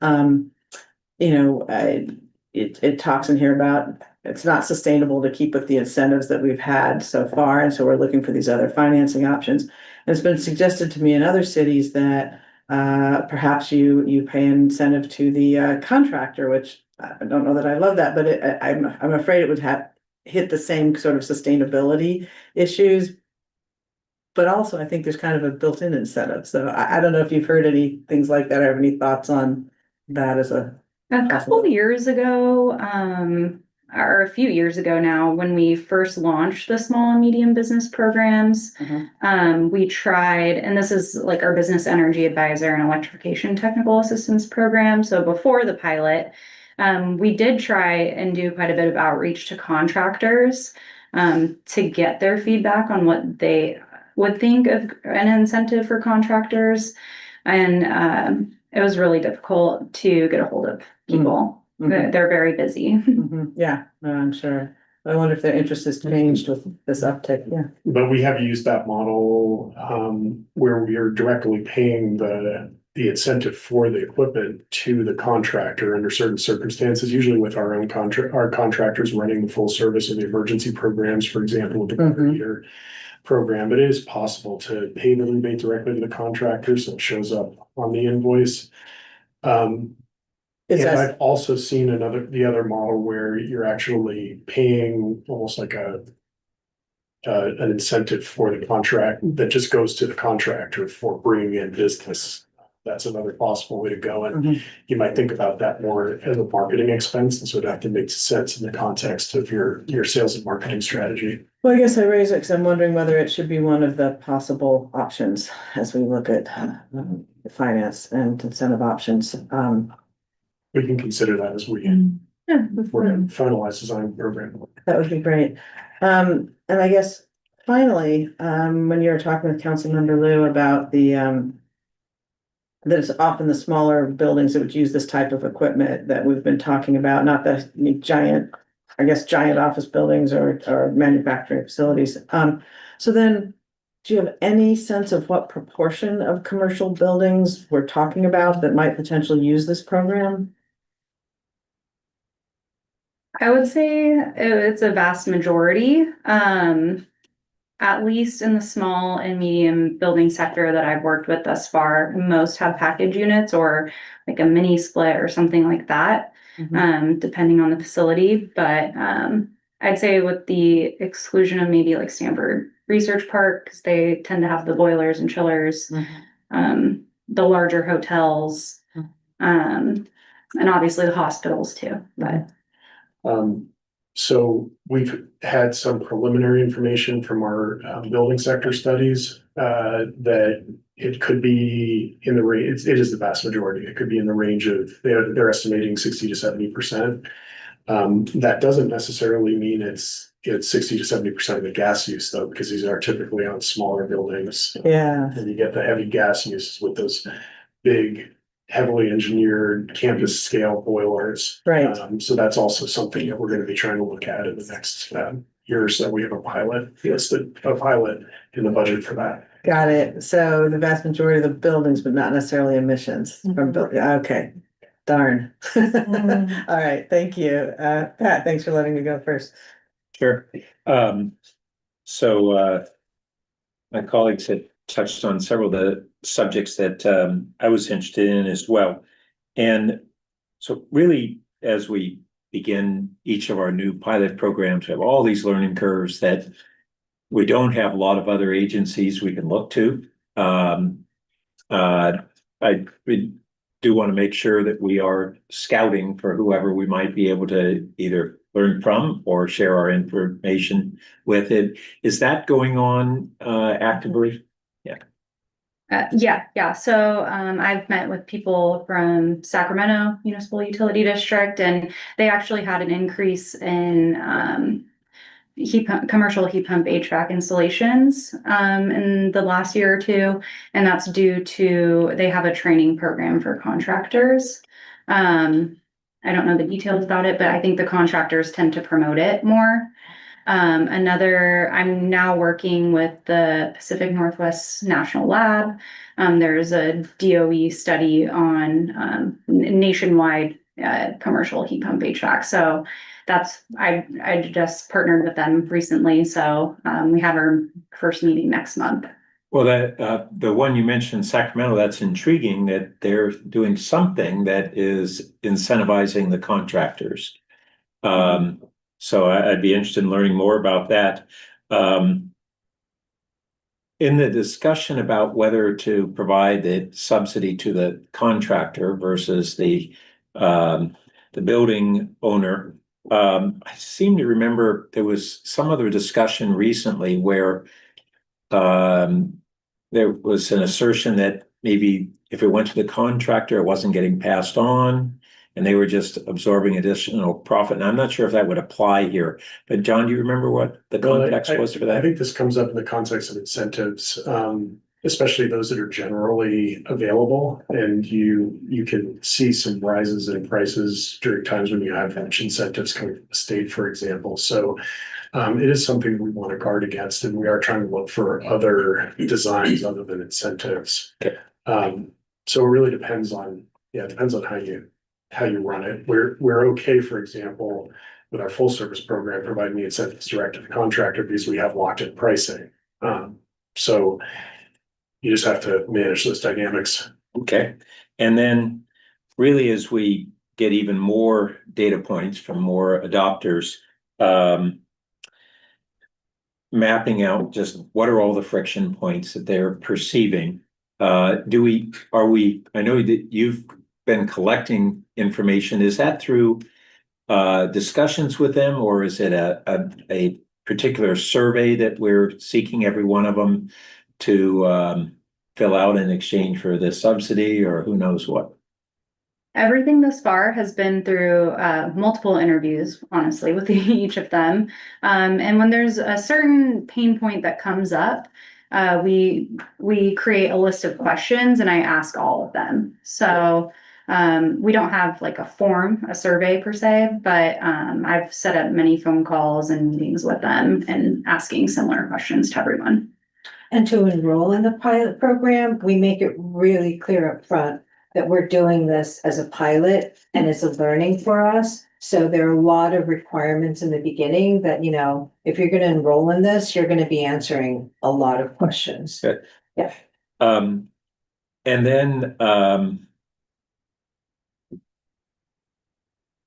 Speaker 1: it talks in here about it's not sustainable to keep with the incentives that we've had so far, and so we're looking for these other financing options. And it's been suggested to me in other cities that perhaps you pay incentive to the contractor, which I don't know that I love that, but I'm afraid it would have hit the same sort of sustainability issues. But also, I think there's kind of a built-in incentive. So I don't know if you've heard any things like that or have any thoughts on that as a.
Speaker 5: A couple of years ago, or a few years ago now, when we first launched the small and medium business programs, we tried, and this is like our business energy advisor and electrification technical assistance program. So before the pilot, we did try and do quite a bit of outreach to contractors to get their feedback on what they would think of an incentive for contractors. And it was really difficult to get a hold of people. They're very busy.
Speaker 1: Yeah, no, I'm sure. I wonder if their interest has changed with this uptick, yeah.
Speaker 7: But we have used that model, where we are directly paying the incentive for the equipment to the contractor under certain circumstances, usually with our own our contractors running the full service of the emergency programs, for example, with the heater program. But it is possible to pay the rebate directly to the contractor, so it shows up on the invoice. And I've also seen the other model where you're actually paying almost like an incentive for the contract that just goes to the contractor for bringing in business. That's another possible way to go. And you might think about that more as a marketing expense. And so it'd have to make sense in the context of your sales and marketing strategy.
Speaker 1: Well, I guess I raise it because I'm wondering whether it should be one of the possible options as we look at finance and incentive options.
Speaker 7: We can consider that as we finalize design program.
Speaker 1: That would be great. And I guess finally, when you were talking with Councilmember Liu about that it's often the smaller buildings that would use this type of equipment that we've been talking about, not the giant office buildings or manufacturing facilities. So then, do you have any sense of what proportion of commercial buildings we're talking about that might potentially use this program?
Speaker 5: I would say it's a vast majority. At least in the small and medium building sector that I've worked with thus far, most have package units or like a mini split or something like that, depending on the facility. But I'd say with the exclusion of maybe like Stanford Research Park, because they tend to have the boilers and chillers, the larger hotels, and obviously the hospitals too. But
Speaker 7: so we've had some preliminary information from our building sector studies that it could be in the range, it is the vast majority. It could be in the range of, they're estimating 60 to 70%. That doesn't necessarily mean it's 60 to 70% of the gas use though, because these are typically on smaller buildings.
Speaker 1: Yeah.
Speaker 7: And you get the heavy gas uses with those big, heavily engineered campus scale boilers.
Speaker 1: Right.
Speaker 7: So that's also something that we're going to be trying to look at in the next year or so. We have a pilot in the budget for that.
Speaker 1: Got it. So the vast majority of the buildings, but not necessarily emissions from building. Okay. Darn. All right. Thank you. Pat, thanks for letting me go first.
Speaker 4: Sure. So my colleagues had touched on several of the subjects that I was interested in as well. And so really, as we begin each of our new pilot programs, we have all these learning curves that we don't have a lot of other agencies we can look to. We do want to make sure that we are scouting for whoever we might be able to either learn from or share our information with it. Is that going on actively?
Speaker 5: Yeah. So I've met with people from Sacramento Municipal Utility District, and they actually had an increase in commercial heat pump HVAC installations in the last year or two, and that's due to they have a training program for contractors. I don't know the details about it, but I think the contractors tend to promote it more. I'm now working with the Pacific Northwest National Lab. There's a DOE study on nationwide commercial heat pump HVAC. So I just partnered with them recently. So we have our first meeting next month.
Speaker 4: Well, the one you mentioned, Sacramento, that's intriguing that they're doing something that is incentivizing the contractors. So I'd be interested in learning more about that. In the discussion about whether to provide the subsidy to the contractor versus the building owner, I seem to remember there was some other discussion recently where there was an assertion that maybe if it went to the contractor, it wasn't getting passed on, and they were just absorbing additional profit. And I'm not sure if that would apply here. But John, do you remember what the context was for
Speaker 7: I
Speaker 4: that?
Speaker 7: think this comes up in the context of incentives, especially those that are generally available. And you can see some rises in prices during times when you have incentives coming from the state, for example. So it is something we want to guard against, and we are trying to look for other designs other than incentives.
Speaker 4: Okay.
Speaker 7: So it really depends on how you run it. We're okay, for example, with our full service program, providing the incentives direct to the contractor because we have locked in pricing. So you just have to manage those dynamics.
Speaker 4: Okay. And then really, as we get even more data points from more adopters, mapping out just what are all the friction points that they're perceiving. I know that you've been collecting information. Is that through discussions with them, or is it a particular survey that we're seeking every one of them to fill out in exchange for this subsidy, or who knows what?
Speaker 5: Everything thus far has been through multiple interviews, honestly, with each of them. And when there's a certain pain point that comes up, we create a list of questions and I ask all of them. So we don't have like a survey per se, but I've set up many phone calls and meetings with them and asking similar questions to everyone.
Speaker 8: And to enroll in the pilot program, we make it really clear up front that we're doing this as a pilot and it's a learning for us. So there are a lot of requirements in the beginning that, if you're going to enroll in this, you're going to be answering a lot of questions.
Speaker 4: Good.
Speaker 8: Yeah.
Speaker 4: And then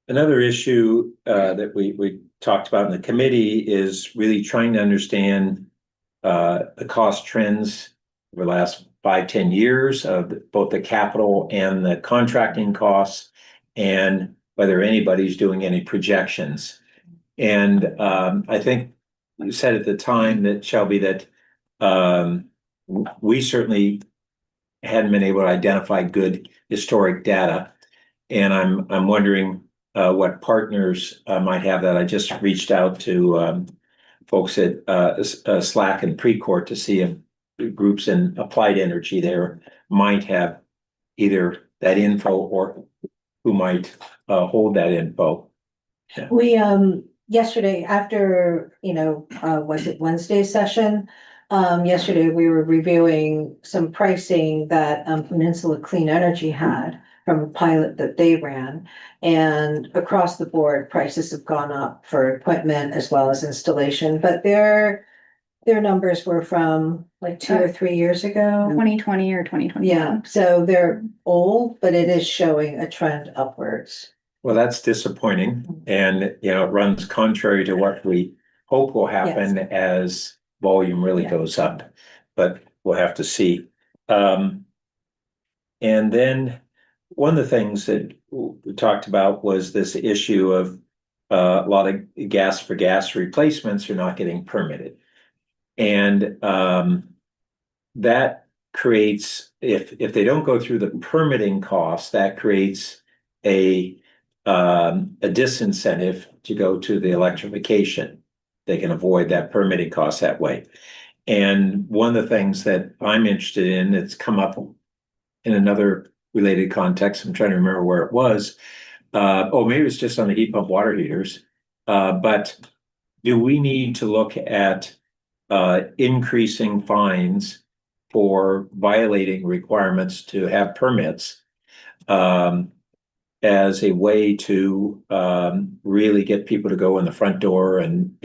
Speaker 4: another issue that we talked about in the committee is really trying to understand the cost trends over the last 5-10 years of both the capital and the contracting costs, and whether anybody's doing any projections. And I think you said at the time that, Shelby, that we certainly hadn't been able to identify good historic data. And I'm wondering what partners might have that. I just reached out to folks at Slack and Precourt to see if groups in applied energy there might have either that info or who might hold that info. Yeah.
Speaker 8: We, yesterday after, was it Wednesday's session? Yesterday we were reviewing some pricing that Peninsula Clean Energy had from a pilot that they ran. And across the board, prices have gone up for equipment as well as installation, but their numbers were from like 2 or 3 years ago.
Speaker 5: 2020 or 2021.
Speaker 8: Yeah, so they're old, but it is showing a trend upwards.
Speaker 4: Well, that's disappointing. And, it runs contrary to what we hope will happen as volume really goes up. But we'll have to see. And then one of the things that we talked about was this issue of a lot of gas for gas replacements are not getting permitted. And that creates, if they don't go through the permitting costs, that creates a disincentive to go to the electrification. They can avoid that permitting cost that way. And one of the things that I'm interested in, that's come up in another related context, I'm trying to remember where it was. Maybe it was just on the heat pump water heaters. But do we need to look at increasing fines for violating requirements to have permits as a way to really get people to go in the front door and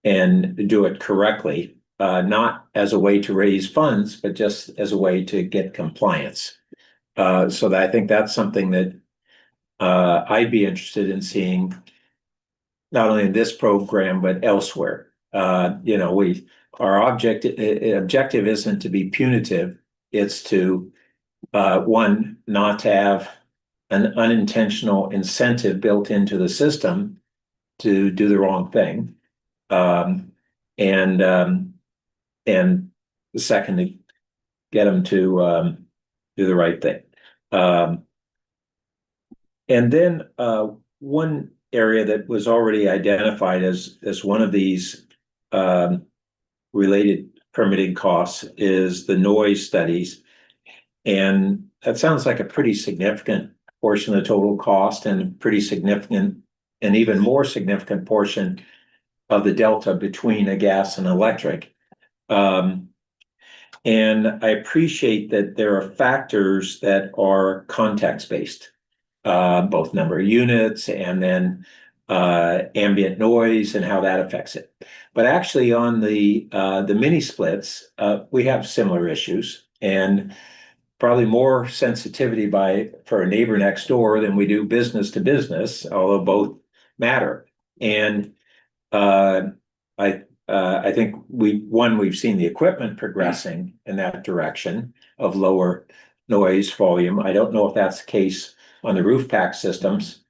Speaker 4: do it correctly, not as a way to raise funds, but just as a way to get compliance. So that I think that's something that I'd be interested in seeing, not only in this program, but elsewhere. Our objective isn't to be punitive. It's to, one, not to have an unintentional incentive built into the system to do the wrong thing. And the second, to get them to do the right thing. And then one area that was already identified as one of these related permitting costs is the noise studies. And that sounds like a pretty significant portion of the total cost, and pretty significant, and even more significant portion of the delta between a gas and electric. And I appreciate that there are factors that are context-based, both number of units and then ambient noise and how that affects it. But actually on the mini splits, we have similar issues, and probably more sensitivity for a neighbor next door than we do business to business, although both matter. And I think we've seen the equipment progressing in that direction of lower noise volume. I don't know if that's the case on the roof pack systems.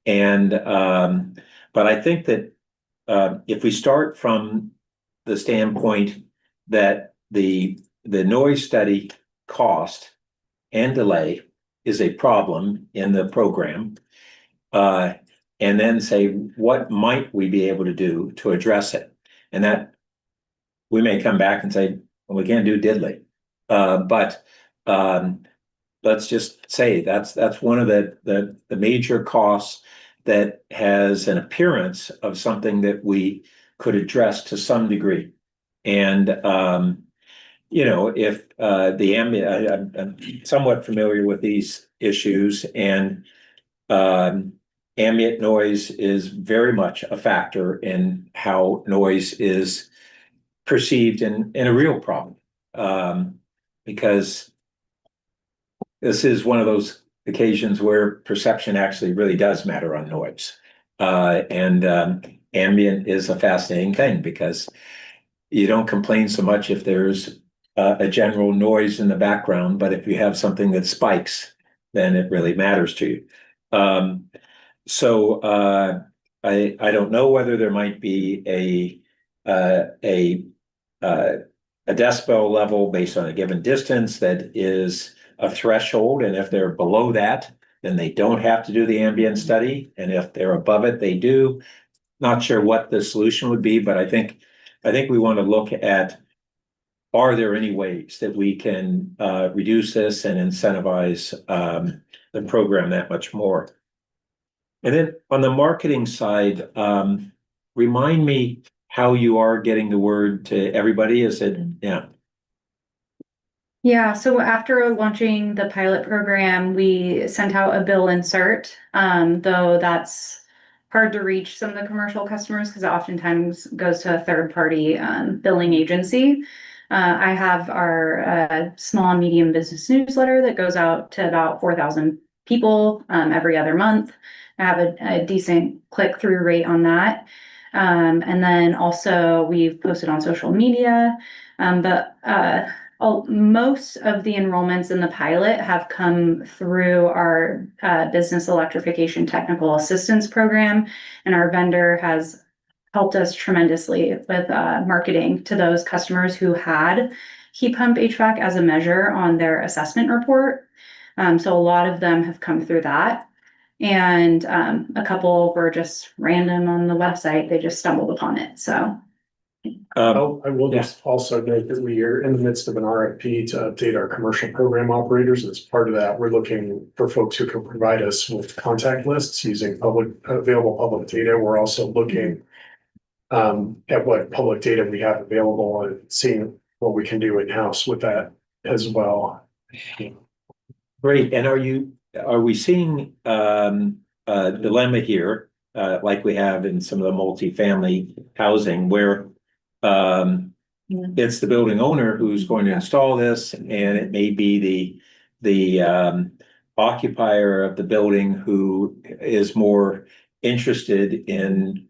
Speaker 4: And but I think that if we start from the standpoint that the noise study cost and delay is a problem in the program, and then say, what might we be able to do to address it? And that we may come back and say, well, we can't do diddly. But let's just say that's one of the major costs that has an appearance of something that we could address to some degree. And if the ambient, I'm somewhat familiar with these issues, and ambient noise is very much a factor in how noise is perceived in a real problem. Because this is one of those occasions where perception actually really does matter on noise. And ambient is a fascinating thing, because you don't complain so much if there's a general noise in the background, but if you have something that spikes, then it really matters to you. So I don't know whether there might be a decibel level based on a given distance that is a threshold, and if they're below that, then they don't have to do the ambient study, and if they're above it, they do. Not sure what the solution would be, but I think we want to look at, are there any ways that we can reduce this and incentivize the program that much more? And then on the marketing side, remind me how you are getting the word to everybody. Is it, yeah.
Speaker 5: Yeah, so after launching the pilot program, we sent out a bill insert, though that's hard to reach some of the commercial customers because it oftentimes goes to a third-party billing agency. I have our small and medium business newsletter that goes out to about 4,000 people every other month. I have a decent click-through rate on that. And then also we've posted on social media, but most of the enrollments in the pilot have come through our business electrification technical assistance program, and our vendor has helped us tremendously with marketing to those customers who had heat pump HVAC as a measure on their assessment report. So a lot of them have come through that. And a couple were just random on the website. They just stumbled upon it. So
Speaker 7: I will just also note that we are in the midst of an RFP to update our commercial program operators. As part of that, we're looking for folks who can provide us with contact lists using available public data. We're also looking at what public data we have available and seeing what we can do in-house with that as well.
Speaker 4: Great, and are we seeing a dilemma here, like we have in some of the multifamily housing where it's the building owner who's going to install this, and it may be the occupier of the building who is more interested in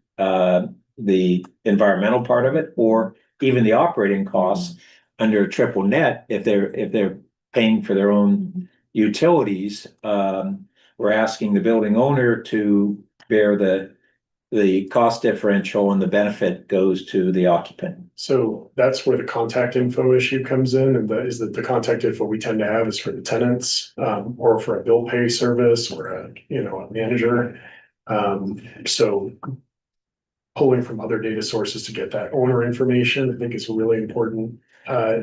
Speaker 4: the environmental part of it, or even the operating costs under a triple net if they're paying for their own utilities. We're asking the building owner to bear the cost differential, and the benefit goes to the occupant.
Speaker 7: So that's where the contact info issue comes in, and that is that the contact info we tend to have is for the tenants, or for a bill pay service or a manager. So pulling from other data sources to get that owner information, I think is a really important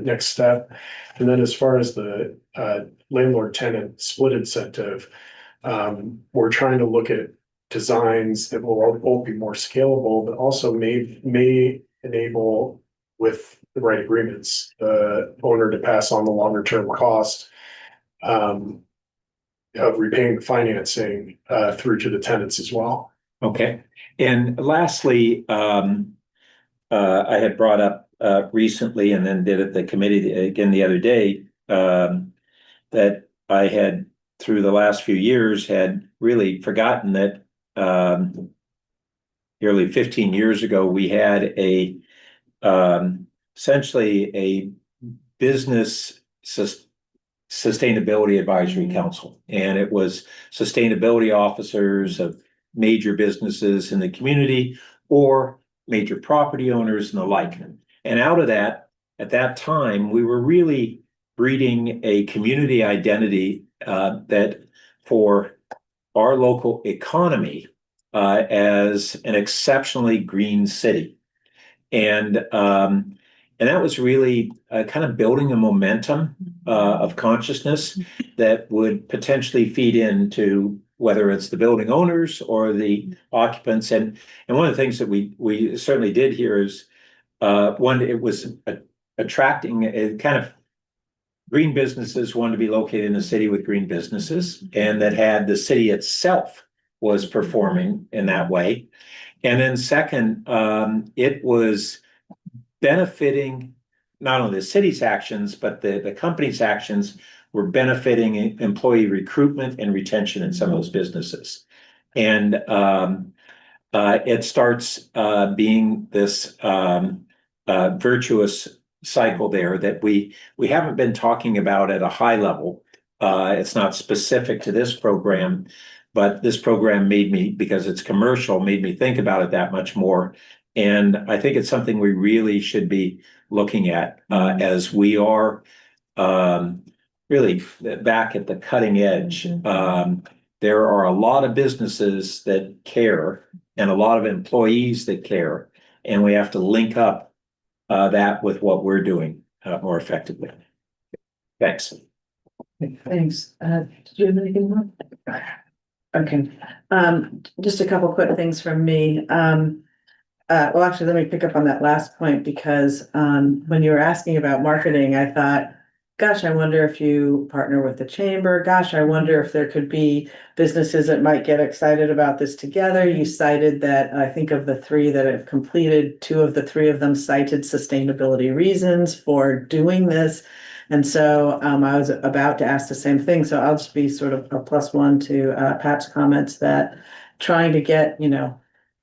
Speaker 7: next step. And then as far as the landlord tenant split incentive, we're trying to look at designs that will both be more scalable, but also may enable, with the right agreements, the owner to pass on the longer term cost of repaying the financing through to the tenants as well.
Speaker 4: Okay, and lastly, I had brought up recently, and then did at the committee again the other day, that I had, through the last few years, had really forgotten that nearly 15 years ago, we had essentially a business sustainability advisory council, and it was sustainability officers of major businesses in the community or major property owners and the like. And out of that, at that time, we were really breeding a community identity that for our local economy as an exceptionally green city. And that was really kind of building a momentum of consciousness that would potentially feed into whether it's the building owners or the occupants. And one of the things that we certainly did here is one, it was attracting a kind of green businesses wanted to be located in the city with green businesses, and that had the city itself was performing in that way. And then second, it was benefiting not only the city's actions, but the company's actions were benefiting employee recruitment and retention in some of those businesses. And it starts being this virtuous cycle there that we haven't been talking about at a high level. It's not specific to this program, but this program made me, because it's commercial, made me think about it that much more. And I think it's something we really should be looking at as we are really back at the cutting edge. There are a lot of businesses that care and a lot of employees that care, and we have to link up that with what we're doing more effectively. Thanks.
Speaker 1: Thanks. Did you have anything more? Okay, just a couple quick things from me. Well, actually, let me pick up on that last point, because when you were asking about marketing, I thought, gosh, I wonder if you partner with the chamber. Gosh, I wonder if there could be businesses that might get excited about this together. You cited that, I think of the 3 that have completed, 2 of the 3 of them cited sustainability reasons for doing this. And so I was about to ask the same thing. So I'll just be sort of a +1 to Pat's comments that trying to get,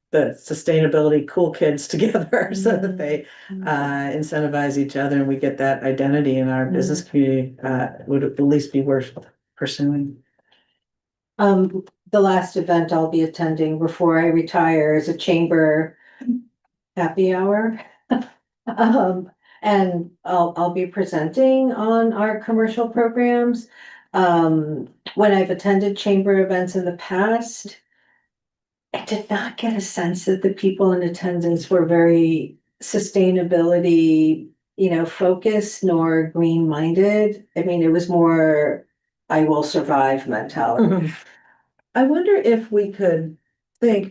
Speaker 1: the sustainability cool kids together so that they incentivize each other and we get that identity in our business community would at least be worth pursuing.
Speaker 8: The last event I'll be attending before I retire is a chamber happy hour. And I'll be presenting on our commercial programs. When I've attended chamber events in the past, I did not get a sense that the people in attendance were very sustainability, focused nor green-minded. I mean, it was more, I will survive mentality.
Speaker 1: I wonder if we could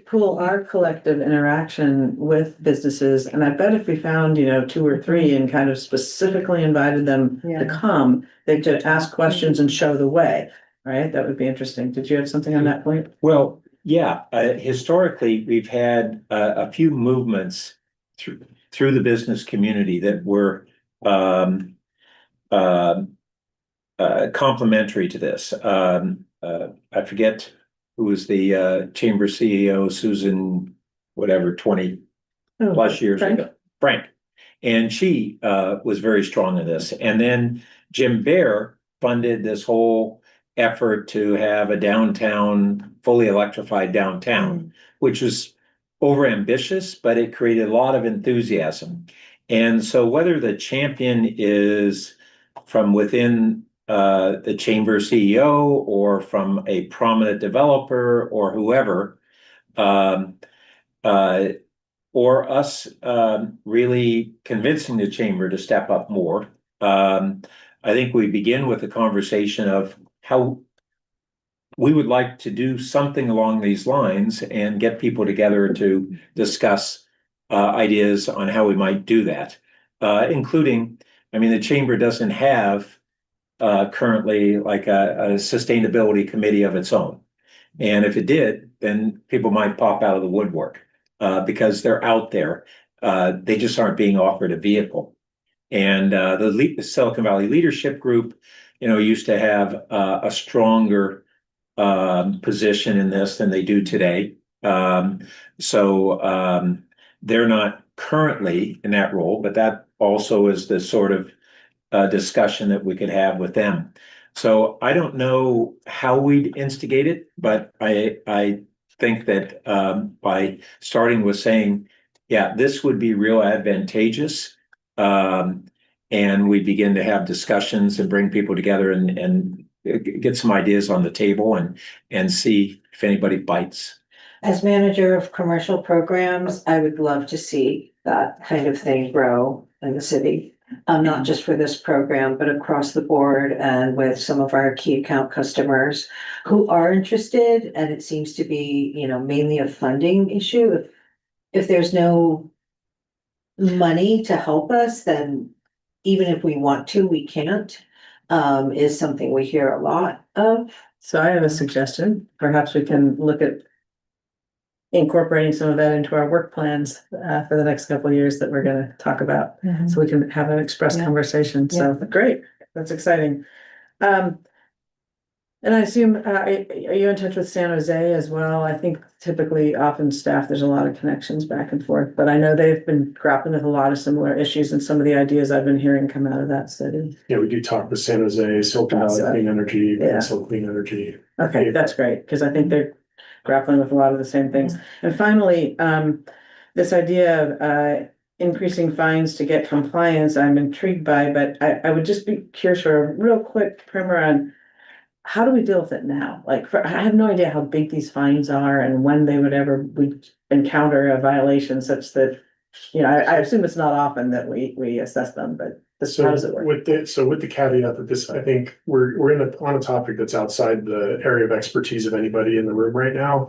Speaker 1: pool our collective interaction with businesses, and I bet if we found, 2 or 3 and kind of specifically invited them to
Speaker 8: Yeah.
Speaker 1: come, they could ask questions and show the way, right? That would be interesting. Did you have something on that point?
Speaker 4: Well, yeah, historically, we've had a few movements through the business community that were uh, complementary to this. I forget who was the chamber CEO, Susan, whatever, 20 plus years
Speaker 1: Frank?
Speaker 4: ago. Frank. And she was very strong in this. And then Jim Bear funded this whole effort to have a downtown, fully electrified downtown, which was overambitious, but it created a lot of enthusiasm. And so whether the champion is from within the chamber CEO or from a prominent developer or whoever, um, or us really convincing the chamber to step up more. I think we begin with a conversation of how we would like to do something along these lines and get people together to discuss ideas on how we might do that, including, I mean, the chamber doesn't have currently like a sustainability committee of its own. And if it did, then people might pop out of the woodwork because they're out there. They just aren't being offered a vehicle. And the Silicon Valley Leadership Group, used to have a stronger position in this than they do today. So they're not currently in that role, but that also is the sort of discussion that we could have with them. So I don't know how we'd instigate it, but I think that by starting with saying, yeah, this would be real advantageous, and we begin to have discussions and bring people together and get some ideas on the table and see if anybody bites.
Speaker 8: As manager of commercial programs, I would love to see that kind of thing grow in the city. Not just for this program, but across the board and with some of our key account customers who are interested. And it seems to be, mainly a funding issue. If there's no money to help us, then even if we want to, we can't, is something we hear a lot of.
Speaker 1: So I have a suggestion. Perhaps we can look at incorporating some of that into our work plans for the next couple of years that we're going to talk about. So we can have an express conversation. So great. That's exciting. And I assume, are you in touch with San Jose as well? I think typically often staff, there's a lot of connections back and forth, but I know they've been grappling with a lot of similar issues and some of the ideas I've been hearing come out of that study.
Speaker 7: Yeah, we do talk with San Jose, Silicon Valley Clean Energy, Pencil Clean Energy.
Speaker 1: Okay, that's great, because I think they're grappling with a lot of the same things. And finally, this idea of increasing fines to get compliance, I'm intrigued by, but I would just be curious for a real quick primer on how do we deal with it now? Like, I have no idea how big these fines are and when they would ever encounter a violation such that, I assume it's not often that we assess them, but how does it work?
Speaker 7: With the caveat that this, I think we're on a topic that's outside the area of expertise of anybody in the room right now.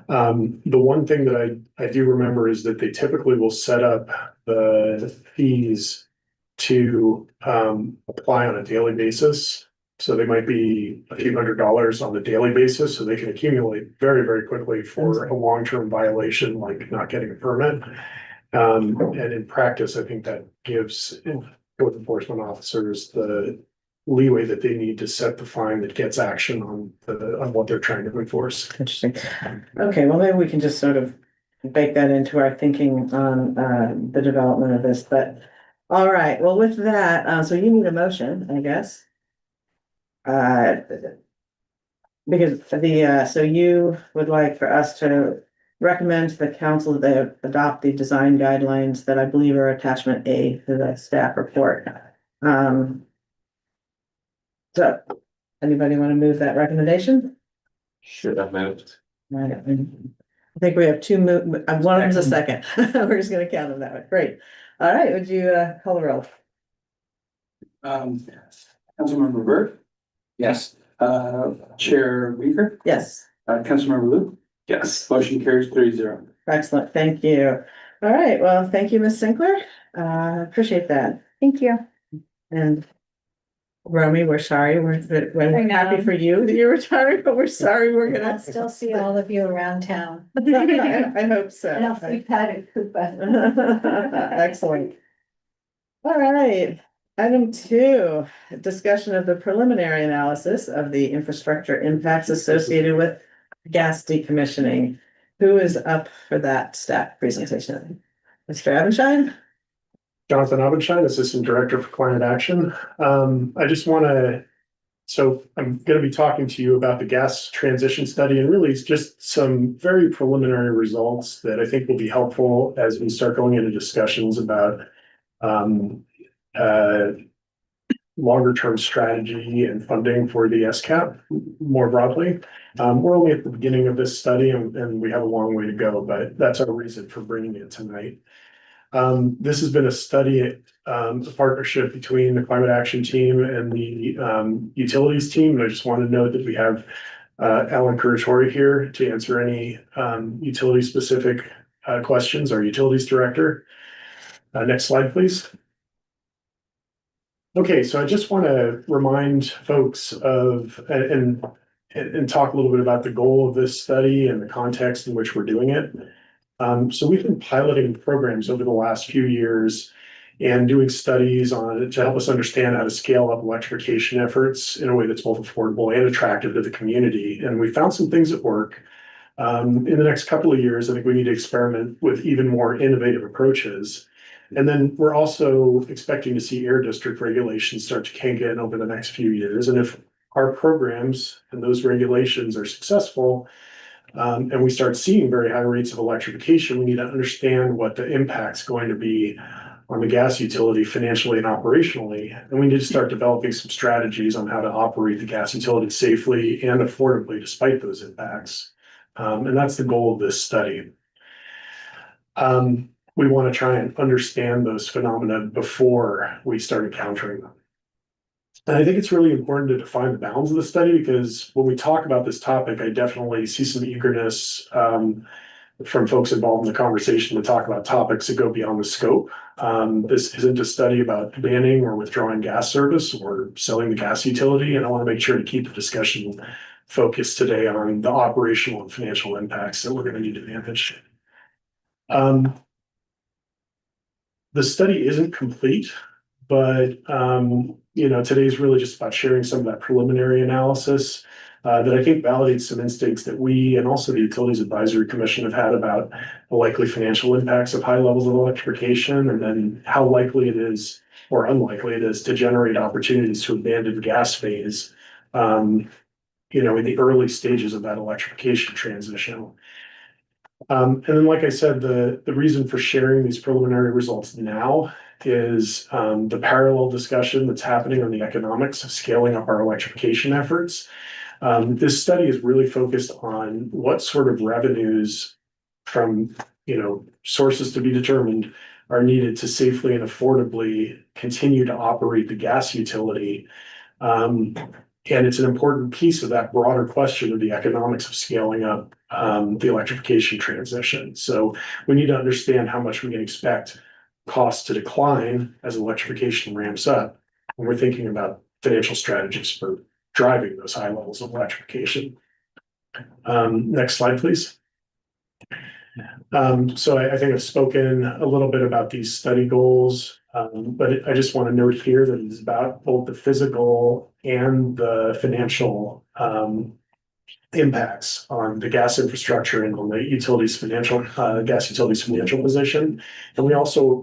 Speaker 7: The one thing that I do remember is that they typically will set up the fees to apply on a daily basis. So they might be a few $100s on a daily basis, so they can accumulate very, very quickly for a long-term violation, like not getting a permit. And in practice, I think that gives code enforcement officers the leeway that they need to set the fine that gets action on what they're trying to enforce.
Speaker 1: Interesting. Okay, well, maybe we can just sort of bake that into our thinking on the development of this, but all right, well, with that, so you need a motion, I guess. Because so you would like for us to recommend to the council that they adopt the design guidelines that I believe are attachment A to the staff report. So anybody want to move that recommendation?
Speaker 6: Should have moved.
Speaker 1: Right. I think we have two, one of them's a second. We're just gonna count them that way. Great. All right, would you call the roll?
Speaker 2: Councilmember Burt,
Speaker 6: Yes.
Speaker 2: Chair Weaver,
Speaker 1: Yes,
Speaker 2: Councilmember Lou,
Speaker 6: Yes.
Speaker 2: motion carries 3-0.
Speaker 1: excellent. Thank you. All right, well, thank you, Ms. Sinclair. Appreciate that.
Speaker 5: Thank you.
Speaker 1: And Romy, we're sorry. We're
Speaker 5: I know.
Speaker 1: happy for you that you're retiring, but we're sorry we're
Speaker 8: I'll
Speaker 1: gonna.
Speaker 8: still see all of you around town.
Speaker 1: I hope so.
Speaker 8: And I'll see Pat at Coupa.
Speaker 1: Excellent. All right, item 2, discussion of the preliminary analysis of the infrastructure impacts associated with gas decommissioning. Who is up for that staff presentation? Mr. Abenshine?
Speaker 7: Jonathan Abendschein, Assistant Director for Climate Action. So I'm going to be talking to you about the gas transition study, and really it's just some very preliminary results that I think will be helpful as we start going into discussions about longer term strategy and funding for the SCAP more broadly. We're only at the beginning of this study and we have a long way to go, but that's our reason for bringing it tonight. This has been a study, a partnership between the climate action team and the utilities team. And I just want to note that we have Alan Curatori here to answer any utility specific questions, our utilities director. Next slide, please. Okay, so I just want to remind folks of and talk a little bit about the goal of this study and the context in which we're doing it. So we've been piloting programs over the last few years and doing studies on it to help us understand how to scale up electrification efforts in a way that's both affordable and attractive to the community. And we found some things that work. In the next couple of years, I think we need to experiment with even more innovative approaches. And then we're also expecting to see air district regulations start to kick in over the next few years. And if our programs and those regulations are successful, and we start seeing very high rates of electrification, we need to understand what the impact's going to be on the gas utility financially and operationally. And we need to start developing some strategies on how to operate the gas utility safely and affordably despite those impacts. And that's the goal of this study. We want to try and understand those phenomena before we start encountering them. And I think it's really important to define the bounds of the study, because when we talk about this topic, I definitely see some eagerness from folks involved in the conversation to talk about topics that go beyond the scope. This isn't a study about banning or withdrawing gas service or selling the gas utility, and I want to make sure to keep the discussion focused today on the operational and financial impacts that we're going to need to manage. The study isn't complete, but today's really just about sharing some of that preliminary analysis that I think validates some instincts that we and also the Utilities Advisory Commission have had about the likely financial impacts of high levels of electrification, and then how likely it is or unlikely it is to generate opportunities to abandon gas phase, in the early stages of that electrification transition. And then, like I said, the reason for sharing these preliminary results now is the parallel discussion that's happening on the economics of scaling up our electrification efforts. This study is really focused on what sort of revenues from sources to be determined are needed to safely and affordably continue to operate the gas utility. And it's an important piece of that broader question of the economics of scaling up the electrification transition. So we need to understand how much we can expect costs to decline as electrification ramps up when we're thinking about financial strategies for driving those high levels of electrification. Next slide, please. So I think I've spoken a little bit about these study goals, but I just want to note here that it's about both the physical and the financial impacts on the gas infrastructure and on the utilities financial, gas utilities financial position. And we also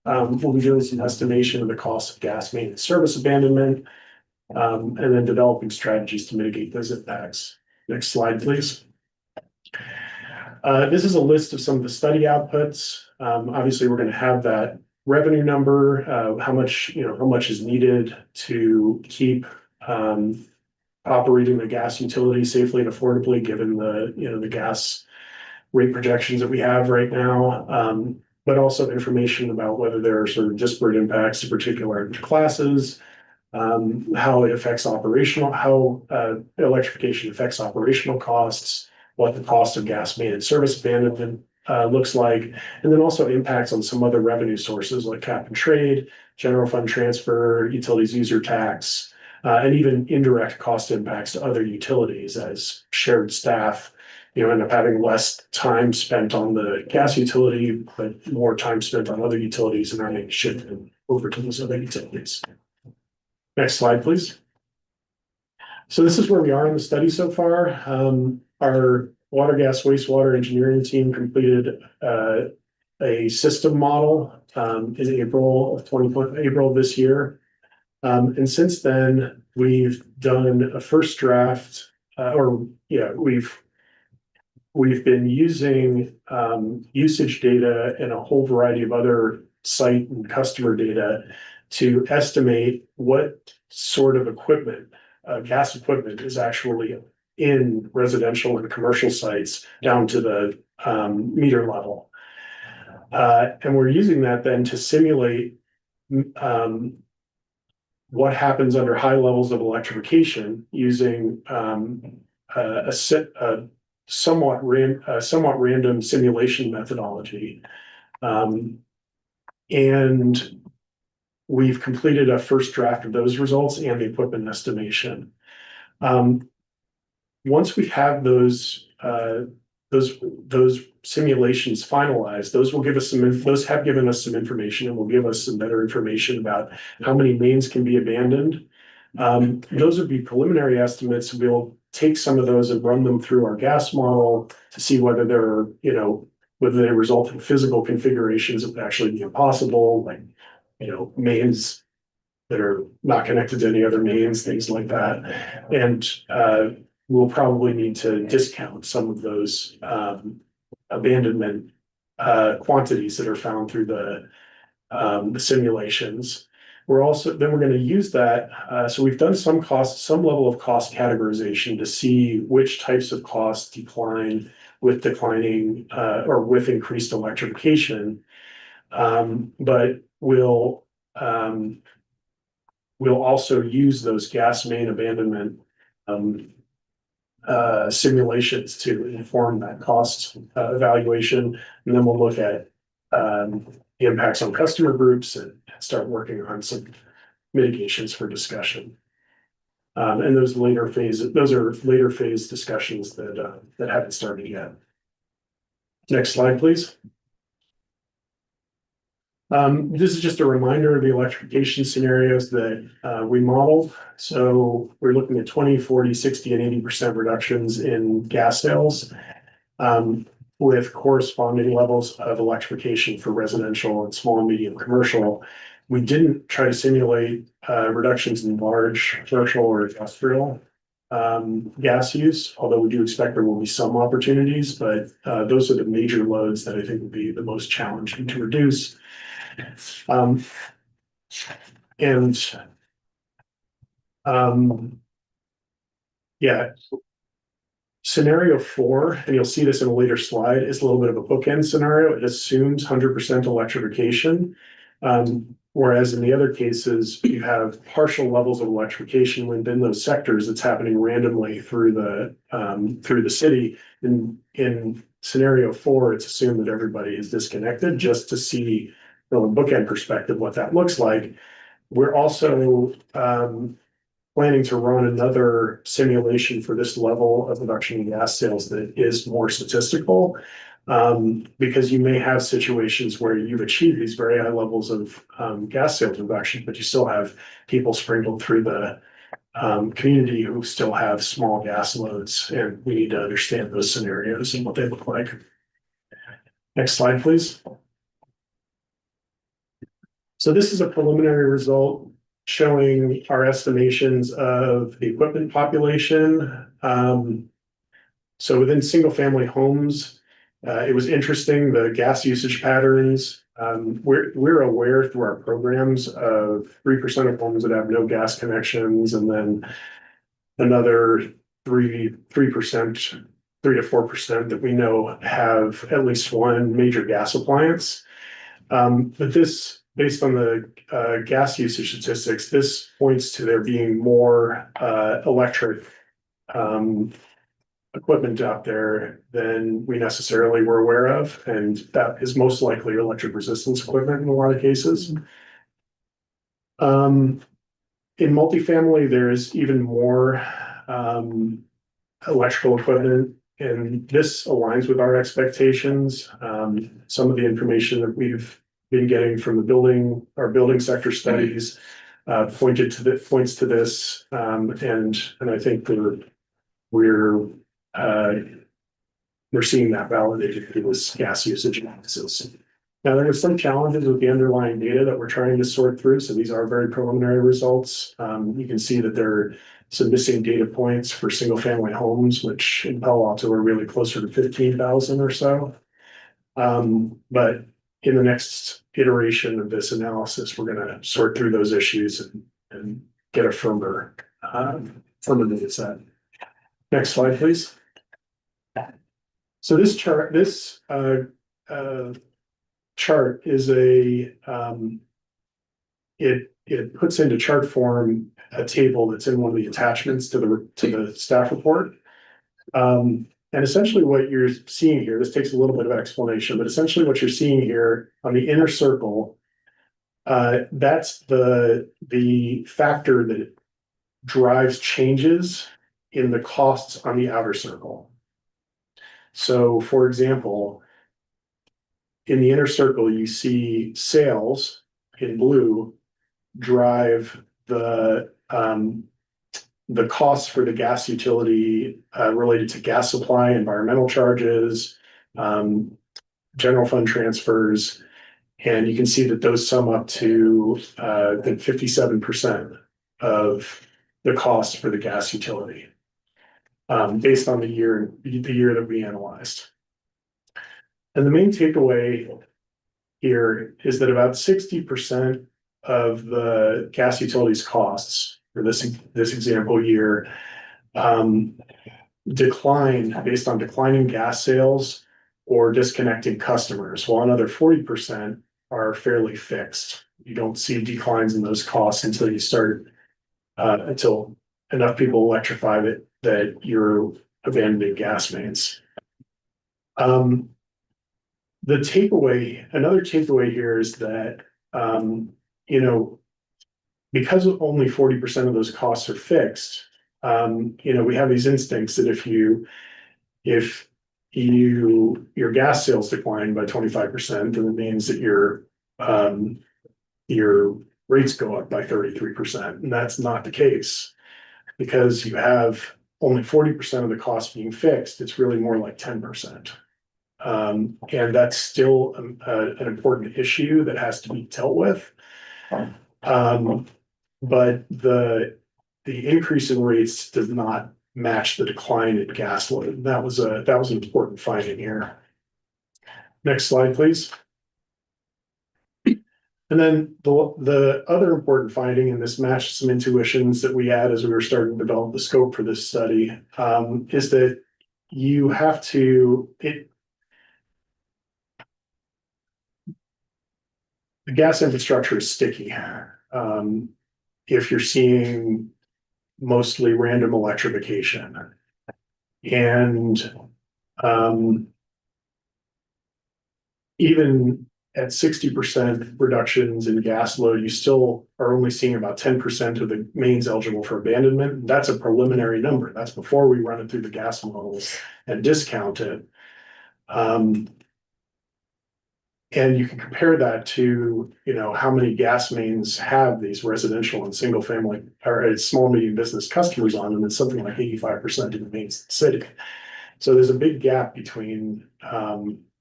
Speaker 7: will be doing some estimation of the cost of gas maintenance service abandonment, and then developing strategies to mitigate those impacts. Next slide, please. This is a list of some of the study outputs. Obviously, we're going to have that revenue number, how much is needed to keep operating the gas utility safely and affordably, given the gas rate projections that we have right now, but also information about whether there are sort of disparate impacts to particular classes, how it affects how electrification affects operational costs, what the cost of gas main and service abandonment looks like, and then also impacts on some other revenue sources like cap and trade, general fund transfer, utilities user tax, and even indirect cost impacts to other utilities as shared staff, end up having less time spent on the gas utility, but more time spent on other utilities and earning shifted over to those other utilities. Next slide, please. So this is where we are in the study so far. Our water, gas, wastewater engineering team completed a system model in April of this year. And since then, we've done a first draft, we've been using usage data and a whole variety of other site and customer data to estimate what sort of equipment, gas equipment, is actually in residential and commercial sites down to the meter level. And we're using that then to simulate what happens under high levels of electrification using a somewhat random simulation methodology. And we've completed a first draft of those results and the equipment estimation. Once we have those simulations finalized, those have given us some information and will give us some better information about how many mains can be abandoned. Those would be preliminary estimates. We'll take some of those and run them through our gas model to see whether whether they result in physical configurations that would actually be impossible, like, mains that are not connected to any other mains, things like that. And we'll probably need to discount some of those abandonment quantities that are found through the simulations. We're going to use that. So we've done some level of cost categorization to see which types of costs decline with declining or with increased electrification. But we'll also use those gas main abandonment simulations to inform that cost evaluation. And then we'll look at the impacts on customer groups and start working on some mitigations for discussion. And those are later phase discussions that haven't started yet. Next slide, please. This is just a reminder of the electrification scenarios that we modeled. So we're looking at 20, 40, 60, and 80% reductions in gas sales, with corresponding levels of electrification for residential and small and medium commercial. We didn't try to simulate reductions in large commercial or industrial gas use, although we do expect there will be some opportunities, but those are the major loads that I think will be the most challenging to reduce. Scenario 4, and you'll see this in a later slide, is a little bit of a bookend scenario. It assumes 100% electrification. Whereas in the other cases, you have partial levels of electrification within those sectors that's happening randomly through the city. In scenario 4, it's assumed that everybody is disconnected, just to see from a bookend perspective what that looks like. We're also planning to run another simulation for this level of reduction in gas sales that is more statistical, because you may have situations where you've achieved these very high levels of gas sales reduction, but you still have people sprinkled through the community who still have small gas loads, and we need to understand those scenarios and what they look like. Next slide, please. So this is a preliminary result showing our estimations of the equipment population. So within single family homes, it was interesting, the gas usage patterns. We're aware through our programs of 3% of homes that have no gas connections, and then another 3% 3 to 4% that we know have at least one major gas appliance. But this, based on the gas usage statistics, this points to there being more electric equipment out there than we necessarily were aware of, and that is most likely electric resistance equipment in a lot of cases. In multifamily, there's even more electrical equipment, and this aligns with our expectations. Some of the information that we've been getting from our building sector studies points to this, and I think we're seeing that validated through this gas usage analysis. Now, there are some challenges with the underlying data that we're trying to sort through, so these are very preliminary results. You can see that there are some missing data points for single-family homes, which in Palo Alto are really closer to 15,000 or so. But in the next iteration of this analysis, we're going to sort through those issues and get a firmer data set. Next slide, please. So this chart, chart is it puts into chart form a table that's in one of the attachments to the staff report. And essentially what you're seeing here, this takes a little bit of explanation, but essentially what you're seeing here on the inner circle, that's the factor that drives changes in the costs on the outer circle. So for example, in the inner circle, you see sales in blue drive the costs for the gas utility related to gas supply, environmental charges, general fund transfers, and you can see that those sum up to 57% of the cost for the gas utility, based on the year that we analyzed. And the main takeaway here is that about 60% of the gas utilities costs for this example year decline based on declining gas sales or disconnecting customers, while another 40% are fairly fixed. You don't see declines in those costs until you start until enough people electrify that you're abandoning gas mains. Another takeaway here is that, because only 40% of those costs are fixed, we have these instincts that if your gas sales decline by 25%, then it means that your rates go up by 33%. And that's not the case, because you have only 40% of the cost being fixed. It's really more like 10%. And that's still an important issue that has to be dealt with. But the increase in rates does not match the decline in gas load. That was an important finding here. Next slide, please. And then the other important finding, and this matched some intuitions that we had as we were starting to develop the scope for this study, is that you have to the gas infrastructure is sticky. If you're seeing mostly random electrification, and even at 60% reductions in gas load, you still are only seeing about 10% of the mains eligible for abandonment. That's a preliminary number. That's before we run it through the gas models and discount it. And you can compare that to, how many gas mains have these residential and single family or small, medium business customers on them. It's something like 85% of the mains city. So there's a big gap between, I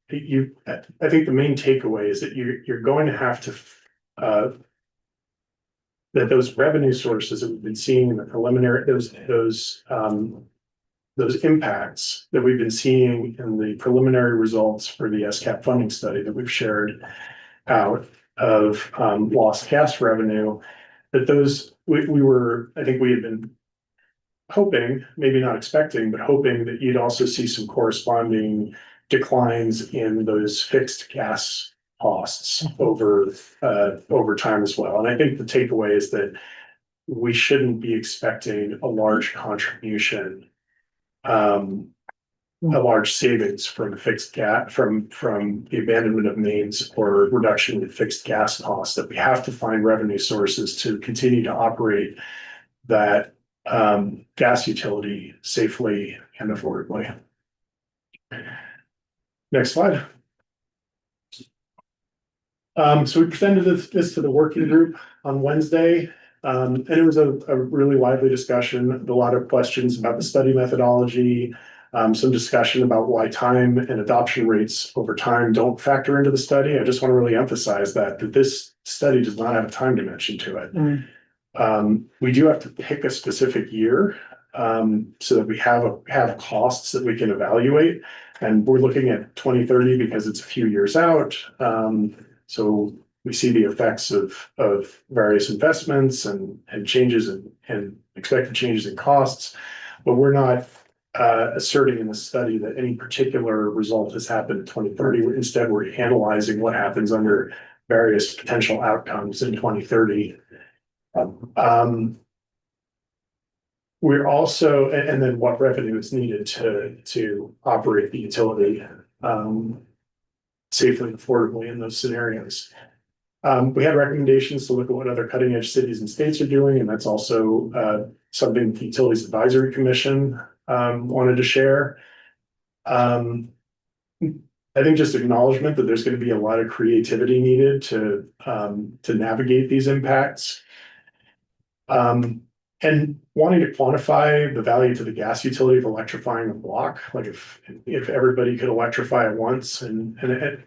Speaker 7: think the main takeaway is that you're going to have to, that those revenue sources that we've been seeing in the preliminary, those impacts that we've been seeing in the preliminary results for the SCAP funding study that we've shared out of lost gas revenue, that those I think we had been hoping, maybe not expecting, but hoping that you'd also see some corresponding declines in those fixed gas costs over time as well. And I think the takeaway is that we shouldn't be expecting a large contribution, a large savings from fixed gas, from the abandonment of mains or reduction in fixed gas costs, that we have to find revenue sources to continue to operate that gas utility safely and affordably. Next slide. So we presented this to the working group on Wednesday. And it was a really lively discussion, a lot of questions about the study methodology, some discussion about why time and adoption rates over time don't factor into the study. I just want to really emphasize that this study does not have a time dimension to it. We do have to pick a specific year, so that we have costs that we can evaluate. And we're looking at 2030 because it's a few years out. So we see the effects of various investments and changes and expected changes in costs, but we're not asserting in the study that any particular result has happened in 2030. Instead, we're analyzing what happens under various potential outcomes in 2030. We're also, and then what revenue is needed to operate the utility safely and affordably in those scenarios. We had recommendations to look at what other cutting edge cities and states are doing, and that's also something the Utilities Advisory Commission wanted to share. I think just acknowledgement that there's going to be a lot of creativity needed to navigate these impacts. And wanting to quantify the value to the gas utility of electrifying a block, like if everybody could electrify at once, and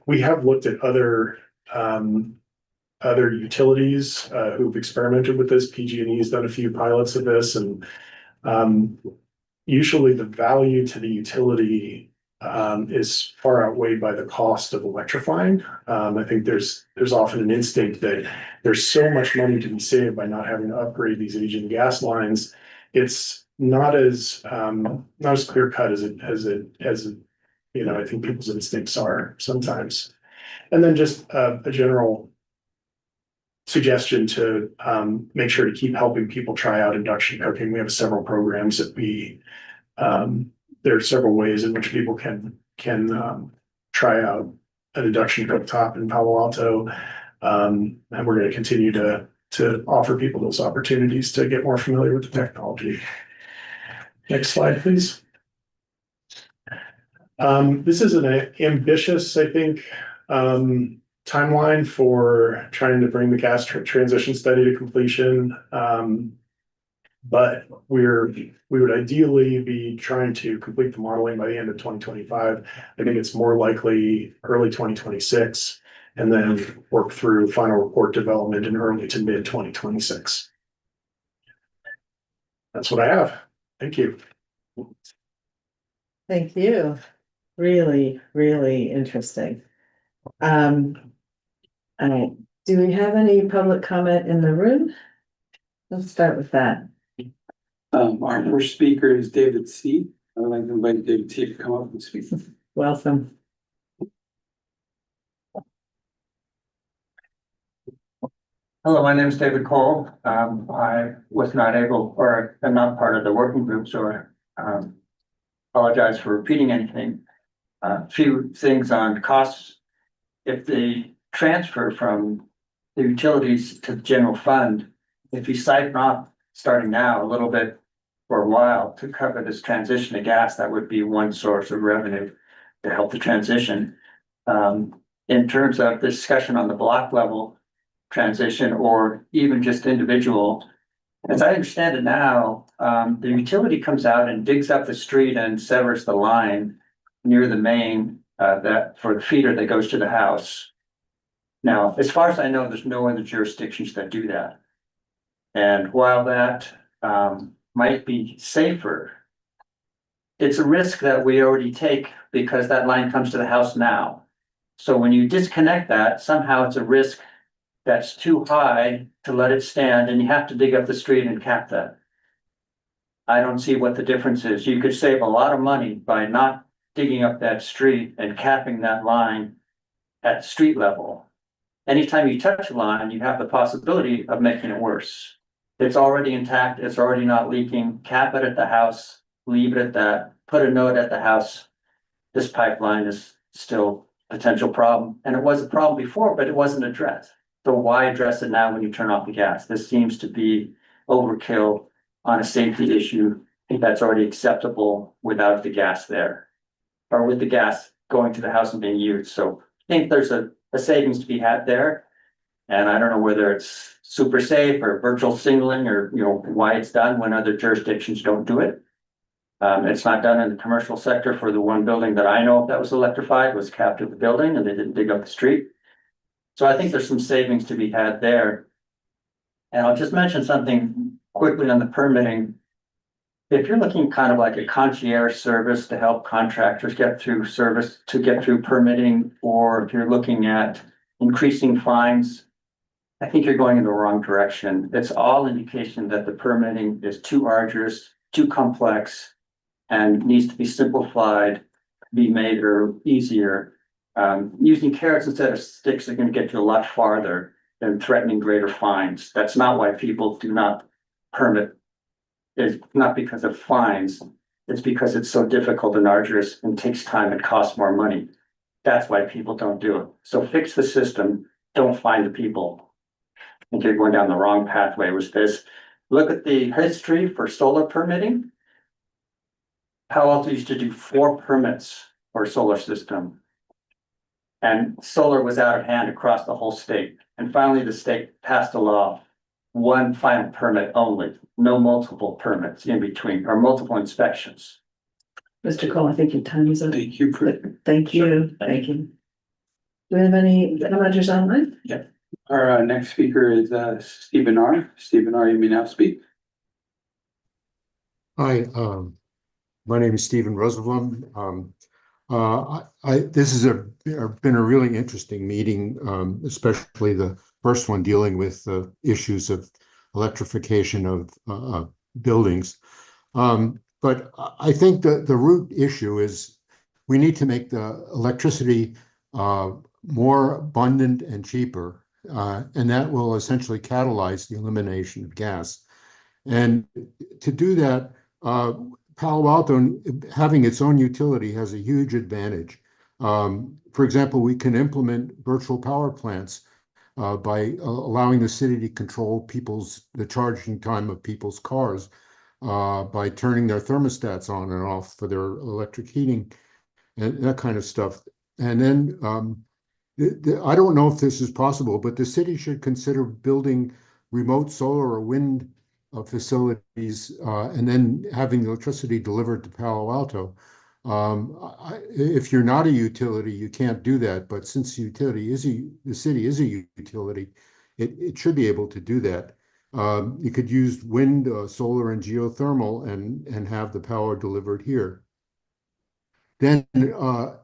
Speaker 7: we have looked at other utilities who've experimented with this. PG&E has done a few pilots of this, and usually the value to the utility is far outweighed by the cost of electrifying. I think there's often an instinct that there's so much money to be saved by not having to upgrade these aging gas lines. It's not as clear cut as I think people's instincts are sometimes. And then just a general suggestion to make sure to keep helping people try out induction cooking. We have several programs that there are several ways in which people can try out an induction cooktop in Palo Alto. And we're going to continue to offer people those opportunities to get more familiar with the technology. Next slide, please. This is an ambitious, I think, timeline for trying to bring the gas transition study to completion. But we would ideally be trying to complete the modeling by the end of 2025. I think it's more likely early 2026, and then work through final report development in early to mid 2026. That's what I have. Thank you.
Speaker 1: Thank you. Really, really interesting. All right. Do we have any public comment in the room? Let's start with that.
Speaker 2: Our first speaker is David C. I would like to invite David C. to come up and speak.
Speaker 1: Welcome.
Speaker 9: Hello, my name is David Cole. I was not able, or am not part of the working group, so apologize for repeating anything. A few things on costs. If the transfer from the utilities to the general fund, if you siphon off starting now a little bit for a while to cover this transition to gas, that would be one source of revenue to help the transition. In terms of discussion on the block level transition, or even just individual, as I understand it now, the utility comes out and digs up the street and severs the line near the main that for the feeder that goes to the house. Now, as far as I know, there's no other jurisdictions that do that. And while that might be safer, it's a risk that we already take because that line comes to the house now. So when you disconnect that, somehow it's a risk that's too high to let it stand, and you have to dig up the street and cap that. I don't see what the difference is. You could save a lot of money by not digging up that street and capping that line at street level. Anytime you touch a line, you have the possibility of making it worse. It's already intact, it's already not leaking, cap it at the house, leave it at that, put a note at the house. This pipeline is still a potential problem, and it was a problem before, but it wasn't addressed. So why address it now when you turn off the gas? This seems to be overkill on a safety issue. I think that's already acceptable without the gas there. Or with the gas going to the house and being used, so I think there's a savings to be had there. And I don't know whether it's super safe or virtual signaling or, you know, why it's done when other jurisdictions don't do it. It's not done in the commercial sector. For the one building that I know of that was electrified was capped at the building and they didn't dig up the street. So I think there's some savings to be had there. And I'll just mention something quickly on the permitting. If you're looking kind of like a concierge service to help contractors get through permitting, or if you're looking at increasing fines, I think you're going in the wrong direction. It's all indication that the permitting is too arduous, too complex, and needs to be simplified, be made easier. Using carrots instead of sticks are going to get you a lot farther than threatening greater fines. That's not why people do not permit. It's not because of fines. It's because it's so difficult and arduous and takes time and costs more money. That's why people don't do it. So fix the system, don't find the people. I think you're going down the wrong pathway with this. Look at the history for solar permitting. Palo Alto used to do 4 permits for a solar system. And solar was out of hand across the whole state. And finally, the state passed a law, 1 final permit only, no multiple permits in between or multiple inspections.
Speaker 1: Mr. Cole, I think your time is up.
Speaker 2: Thank you for.
Speaker 1: Thank you, thank you. Do we have any commenters online?
Speaker 2: Our next speaker is Stephen R. Stephen R., you may now speak.
Speaker 10: Hi, my name is Stephen Rosenblum. This has been a really interesting meeting, especially the first one dealing with the issues of electrification of buildings. But I think that the root issue is we need to make the electricity more abundant and cheaper, and that will essentially catalyze the elimination of gas. And to do that, Palo Alto, having its own utility, has a huge advantage. For example, we can implement virtual power plants by allowing the city to control the charging time of people's cars by turning their thermostats on and off for their electric heating and that kind of stuff. And then I don't know if this is possible, but the city should consider building remote solar or wind facilities and then having the electricity delivered to Palo Alto. If you're not a utility, you can't do that. But since the city is a utility, it should be able to do that. You could use wind, solar, and geothermal and have the power delivered here. Then,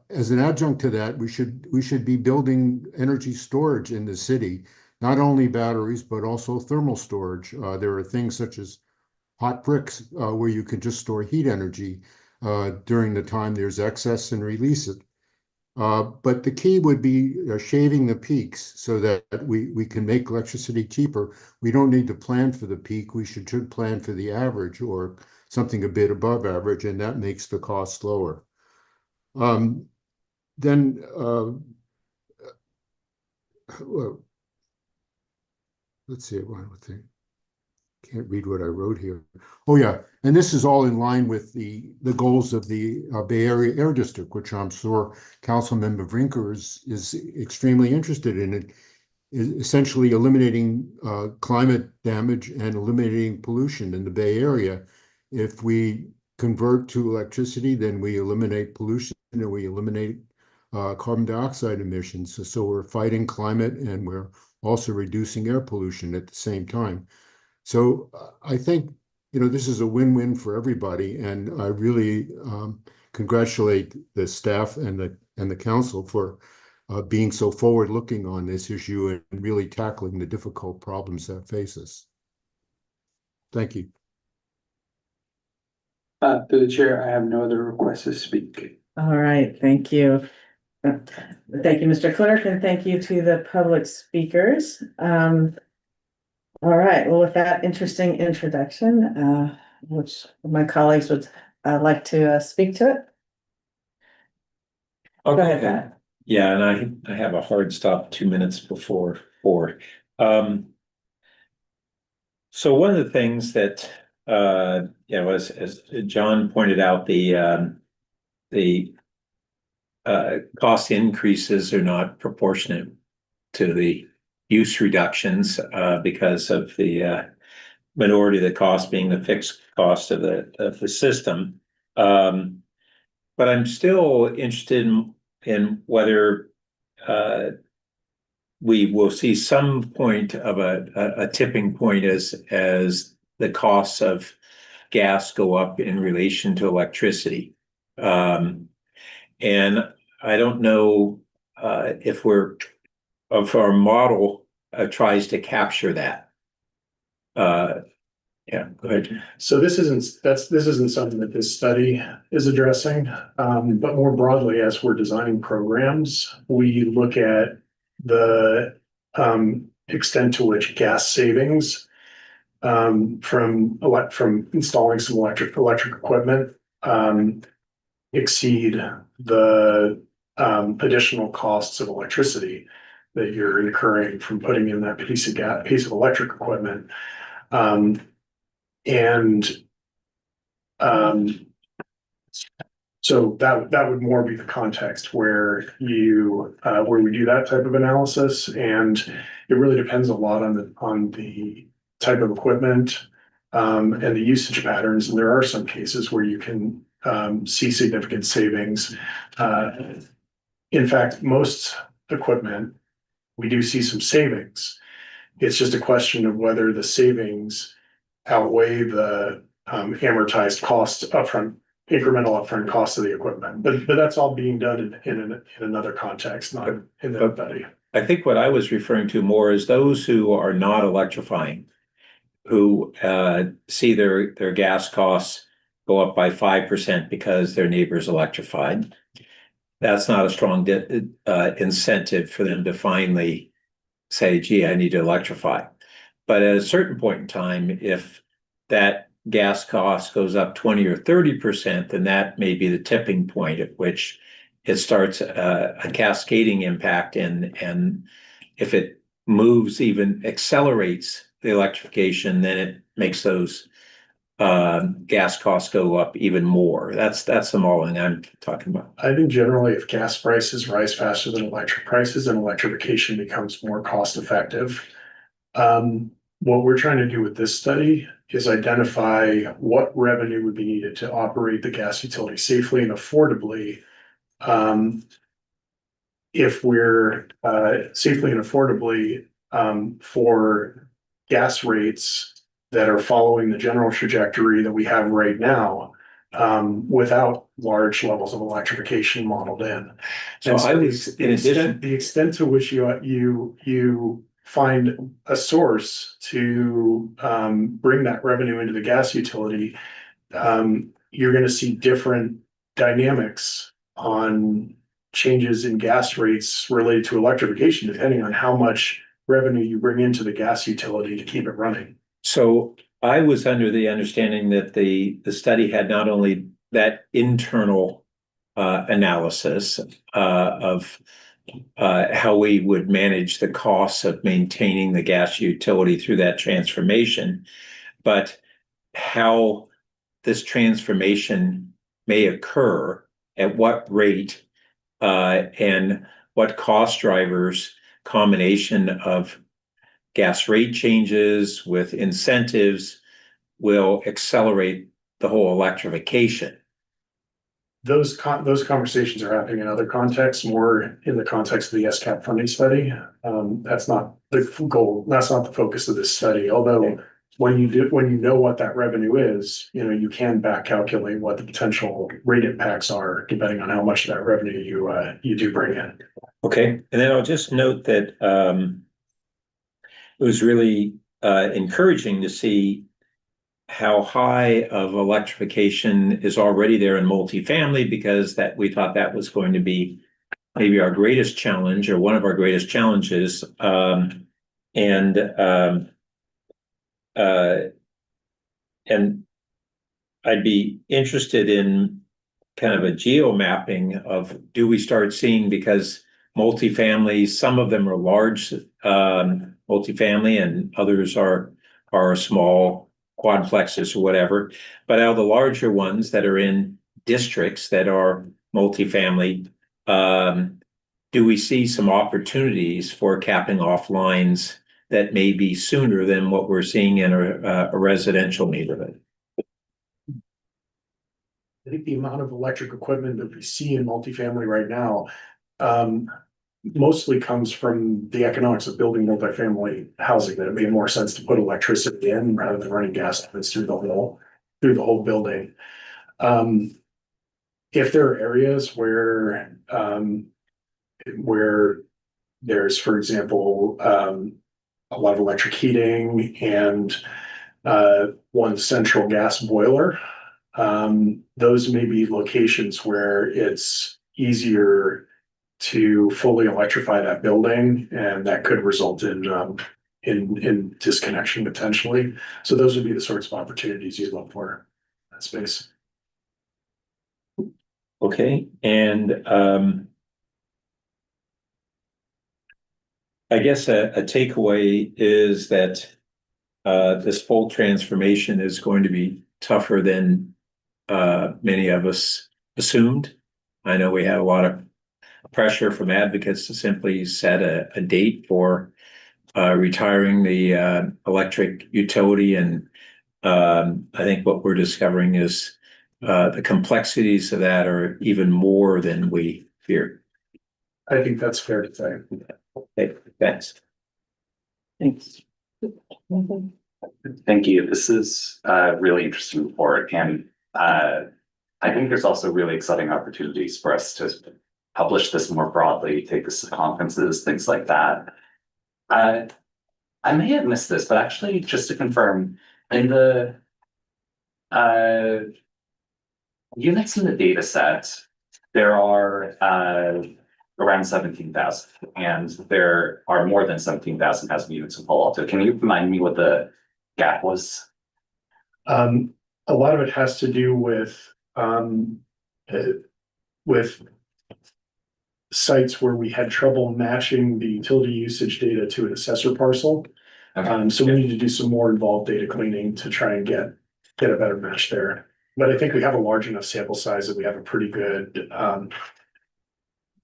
Speaker 10: as an adjunct to that, we should be building energy storage in the city, not only batteries, but also thermal storage. There are things such as hot bricks where you can just store heat energy during the time there's excess and release it. But the key would be shaving the peaks so that we can make electricity cheaper. We don't need to plan for the peak. We should plan for the average or something a bit above average, and that makes the cost lower. Then well, let's see, one thing. Can't read what I wrote here. Oh yeah, and this is all in line with the goals of the Bay Area Air District, which I'm sure Councilmember Brinker is extremely interested in. It is essentially eliminating climate damage and eliminating pollution in the Bay Area. If we convert to electricity, then we eliminate pollution and we eliminate carbon dioxide emissions. So we're fighting climate and we're also reducing air pollution at the same time. So I think, this is a win-win for everybody, and I really congratulate the staff and the council for being so forward-looking on this issue and really tackling the difficult problems that face us. Thank you.
Speaker 2: Through the chair, I have no other requests to speak.
Speaker 1: All right, thank you. Thank you, Mr. Clerk, and thank you to the public speakers. All right, well, with that interesting introduction, which my colleagues would like to speak to it. Go ahead, Pat.
Speaker 4: Yeah, and I have a hard stop 2 minutes before 4. So one of the things that, as John pointed out, the cost increases are not proportionate to the use reductions, because of the minority of the cost being the fixed cost of the system. But I'm still interested in whether we will see some point of a tipping point as the costs of gas go up in relation to electricity. And I don't know if our model tries to capture that. Yeah, go ahead.
Speaker 7: So this isn't something that this study is addressing, but more broadly, as we're designing programs, we look at the extent to which gas savings from installing some electric equipment exceed the additional costs of electricity that you're incurring from putting in that piece of electric equipment. So that would more be the context where we do that type of analysis, and it really depends a lot on the type of equipment and the usage patterns. And there are some cases where you can see significant savings. In fact, most equipment, we do see some savings. It's just a question of whether the savings outweigh the amortized cost incremental upfront cost of the equipment. But that's all being done in another context, not in that study.
Speaker 4: I think what I was referring to more is those who are not electrifying, who see their gas costs go up by 5% because their neighbor's electrified. That's not a strong incentive for them to finally say, gee, I need to electrify. But at a certain point in time, if that gas cost goes up 20 or 30%, then that may be the tipping point at which it starts a cascading impact. And if it moves, even accelerates the electrification, then it makes those gas costs go up even more. That's the modeling I'm talking about.
Speaker 7: I think generally if gas prices rise faster than electric prices, then electrification becomes more cost effective. What we're trying to do with this study is identify what revenue would be needed to operate the gas utility safely and affordably. If we're safely and affordably for gas rates that are following the general trajectory that we have right now, without large levels of electrification modeled in.
Speaker 4: So
Speaker 7: And
Speaker 4: I was, in addition,
Speaker 7: the extent to which you find a source to bring that revenue into the gas utility, you're going to see different dynamics on changes in gas rates related to electrification, depending on how much revenue you bring into the gas utility to keep it running.
Speaker 4: so I was under the understanding that the study had not only that internal analysis of how we would manage the costs of maintaining the gas utility through that transformation, but how this transformation may occur, at what rate, and what cost drivers, combination of gas rate changes with incentives will accelerate the whole electrification.
Speaker 7: Those conversations are happening in other contexts, more in the context of the SCAP funding study. That's not the goal. That's not the focus of this study. Although when you know what that revenue is, you can back calculate what the potential rate impacts are depending on how much of that revenue you do bring in.
Speaker 4: Okay, and then I'll just note that it was really encouraging to see how high of electrification is already there in multifamily, because that we thought that was going to be maybe our greatest challenge or one of our greatest challenges. And uh, and I'd be interested in kind of a geo mapping of, do we start seeing, because multifamily, some of them are large multifamily and others are small quadplexes or whatever. But out of the larger ones that are in districts that are multifamily, do we see some opportunities for capping off lines that may be sooner than what we're seeing in a residential neighborhood?
Speaker 7: I think the amount of electric equipment that we see in multifamily right now, mostly comes from the economics of building multifamily housing, that it made more sense to put electricity in rather than running gas lines through the whole building. If there are areas where there's, for example, a lot of electric heating and one central gas boiler, those may be locations where it's easier to fully electrify that building, and that could result in disconnection potentially. So those would be the sorts of opportunities you'd look for in that space.
Speaker 4: Okay, and I guess a takeaway is that this full transformation is going to be tougher than many of us assumed. I know we had a lot of pressure from advocates to simply set a date for retiring the electric utility, and I think what we're discovering is the complexities of that are even more than we feared.
Speaker 7: I think that's fair to say.
Speaker 4: Okay, thanks. Thanks.
Speaker 6: Thank you. This is a really interesting report, and I think there's also really exciting opportunities for us to publish this more broadly, take this to conferences, things like that. I may have missed this, but actually, just to confirm, in the units in the data set, there are around 17,000, and there are more than 17,000 housing units in Palo Alto. Can you remind me what the gap was?
Speaker 7: A lot of it has to do with sites where we had trouble matching the utility usage data to an assessor parcel. So we need to do some more involved data cleaning to try and get a better match there. But I think we have a large enough sample size that we have a pretty good,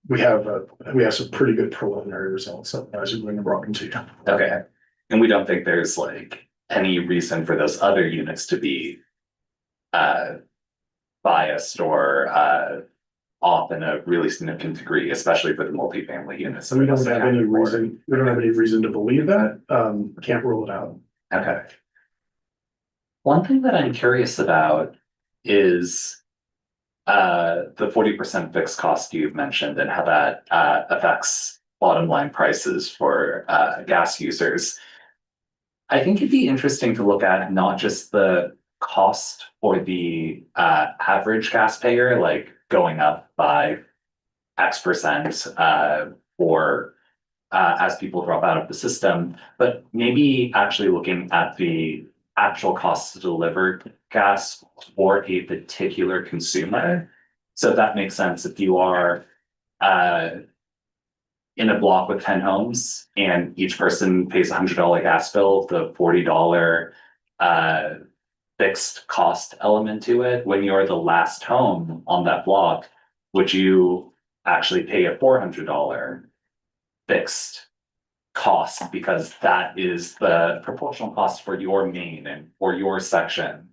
Speaker 7: we have some pretty good preliminary results as we're going to brought into you.
Speaker 6: Okay, and we don't think there's like any reason for those other units to be biased or off in a really significant degree, especially for the multifamily units.
Speaker 7: So we don't have any reason to believe that. Can't rule it out.
Speaker 6: Okay. One thing that I'm curious about is the 40% fixed cost you've mentioned and how that affects bottom line prices for gas users. I think it'd be interesting to look at not just the cost for the average gas payer, like going up by X% or as people drop out of the system, but maybe actually looking at the actual cost to deliver gas for a particular consumer. So that makes sense if you are in a block with 10 homes and each person pays $100 gas bill, the $40 fixed cost element to it. When you're the last home on that block, would you actually pay a $400 fixed cost, because that is the proportional cost for your main and for your section?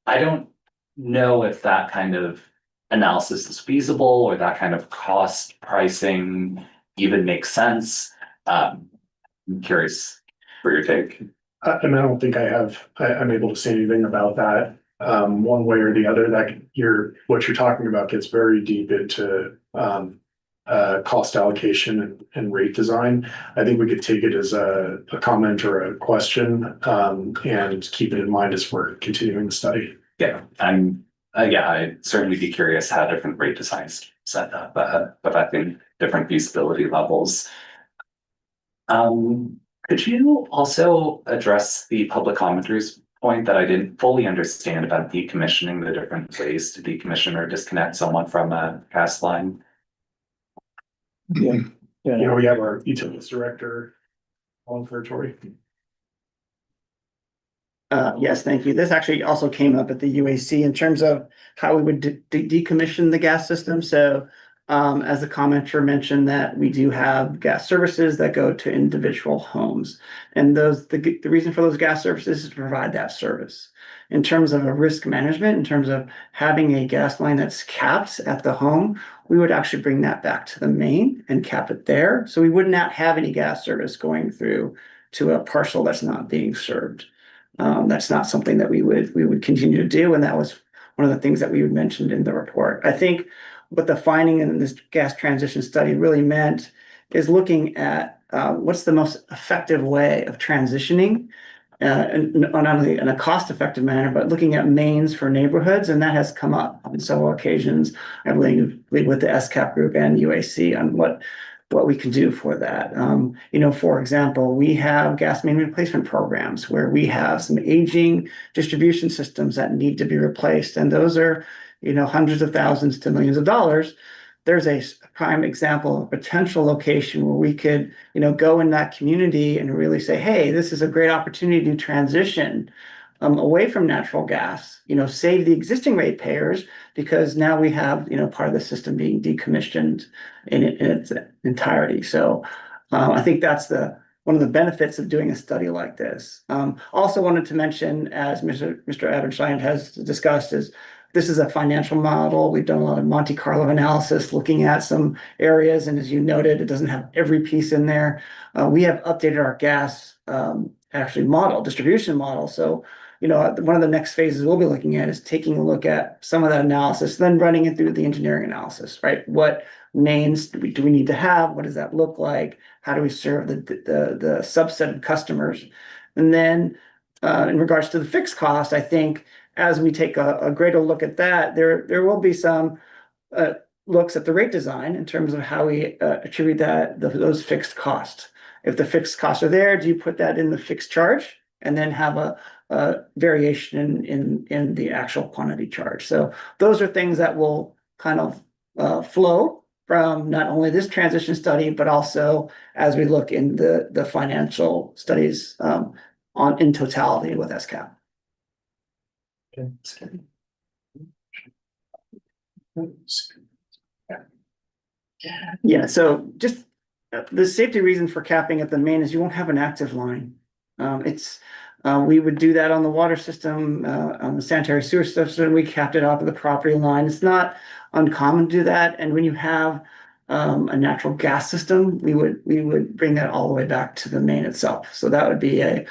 Speaker 6: I don't know if that kind of analysis is feasible or that kind of cost pricing even makes sense. I'm curious for your take.
Speaker 7: And I don't think I'm able to say anything about that one way or the other. That what you're talking about gets very deep into cost allocation and rate design. I think we could take it as a comment or a question, and keep it in mind as we're continuing the study.
Speaker 6: Yeah, I'd certainly be curious how different rate designs set up, but I think different feasibility levels. Could you also address the public commenters point that I didn't fully understand about decommissioning, the different ways to decommission or disconnect someone from a gas line?
Speaker 7: You know, we have our utilities director on territory.
Speaker 11: Yes, thank you. This actually also came up at the UAC in terms of how we would decommission the gas system. So as the commenter mentioned, that we do have gas services that go to individual homes. And the reason for those gas services is to provide that service. In terms of a risk management, in terms of having a gas line that's capped at the home, we would actually bring that back to the main and cap it there. So we would not have any gas service going through to a parcel that's not being served. That's not something that we would continue to do, and that was one of the things that we mentioned in the report. I think what the finding in this gas transition study really meant is looking at what's the most effective way of transitioning, and not only in a cost-effective manner, but looking at mains for neighborhoods, and that has come up on several occasions, I believe, with the SCAP group and UAC on what we can do for that. For example, we have gas main replacement programs where we have some aging distribution systems that need to be replaced. And those are, hundreds of thousands to millions of dollars. There's a prime example of potential location where we could, go in that community and really say, hey, this is a great opportunity to transition away from natural gas, save the existing ratepayers, because now we have, part of the system being decommissioned in its entirety. So I think that's one of the benefits of doing a study like this. Also wanted to mention, as Mr. Abenstein has discussed, is this is a financial model. We've done a lot of Monte Carlo analysis looking at some areas, and as you noted, it doesn't have every piece in there. We have updated our gas distribution model. So one of the next phases we'll be looking at is taking a look at some of that analysis, then running it through the engineering analysis, right? What mains do we need to have? What does that look like? How do we serve the subset of customers? And then in regards to the fixed cost, I think as we take a greater look at that, there will be some looks at the rate design in terms of how we attribute those fixed costs. If the fixed costs are there, do you put that in the fixed charge and then have a variation in the actual quantity charge? So those are things that will kind of flow from not only this transition study, but also as we look in the financial studies in totality with SCAP. Yeah, so just the safety reason for capping at the main is you won't have an active line. We would do that on the water system, on the sanitary sewer system. We capped it off of the property line. It's not uncommon to do that. And when you have a natural gas system, we would bring that all the way back to the main itself. So that would be a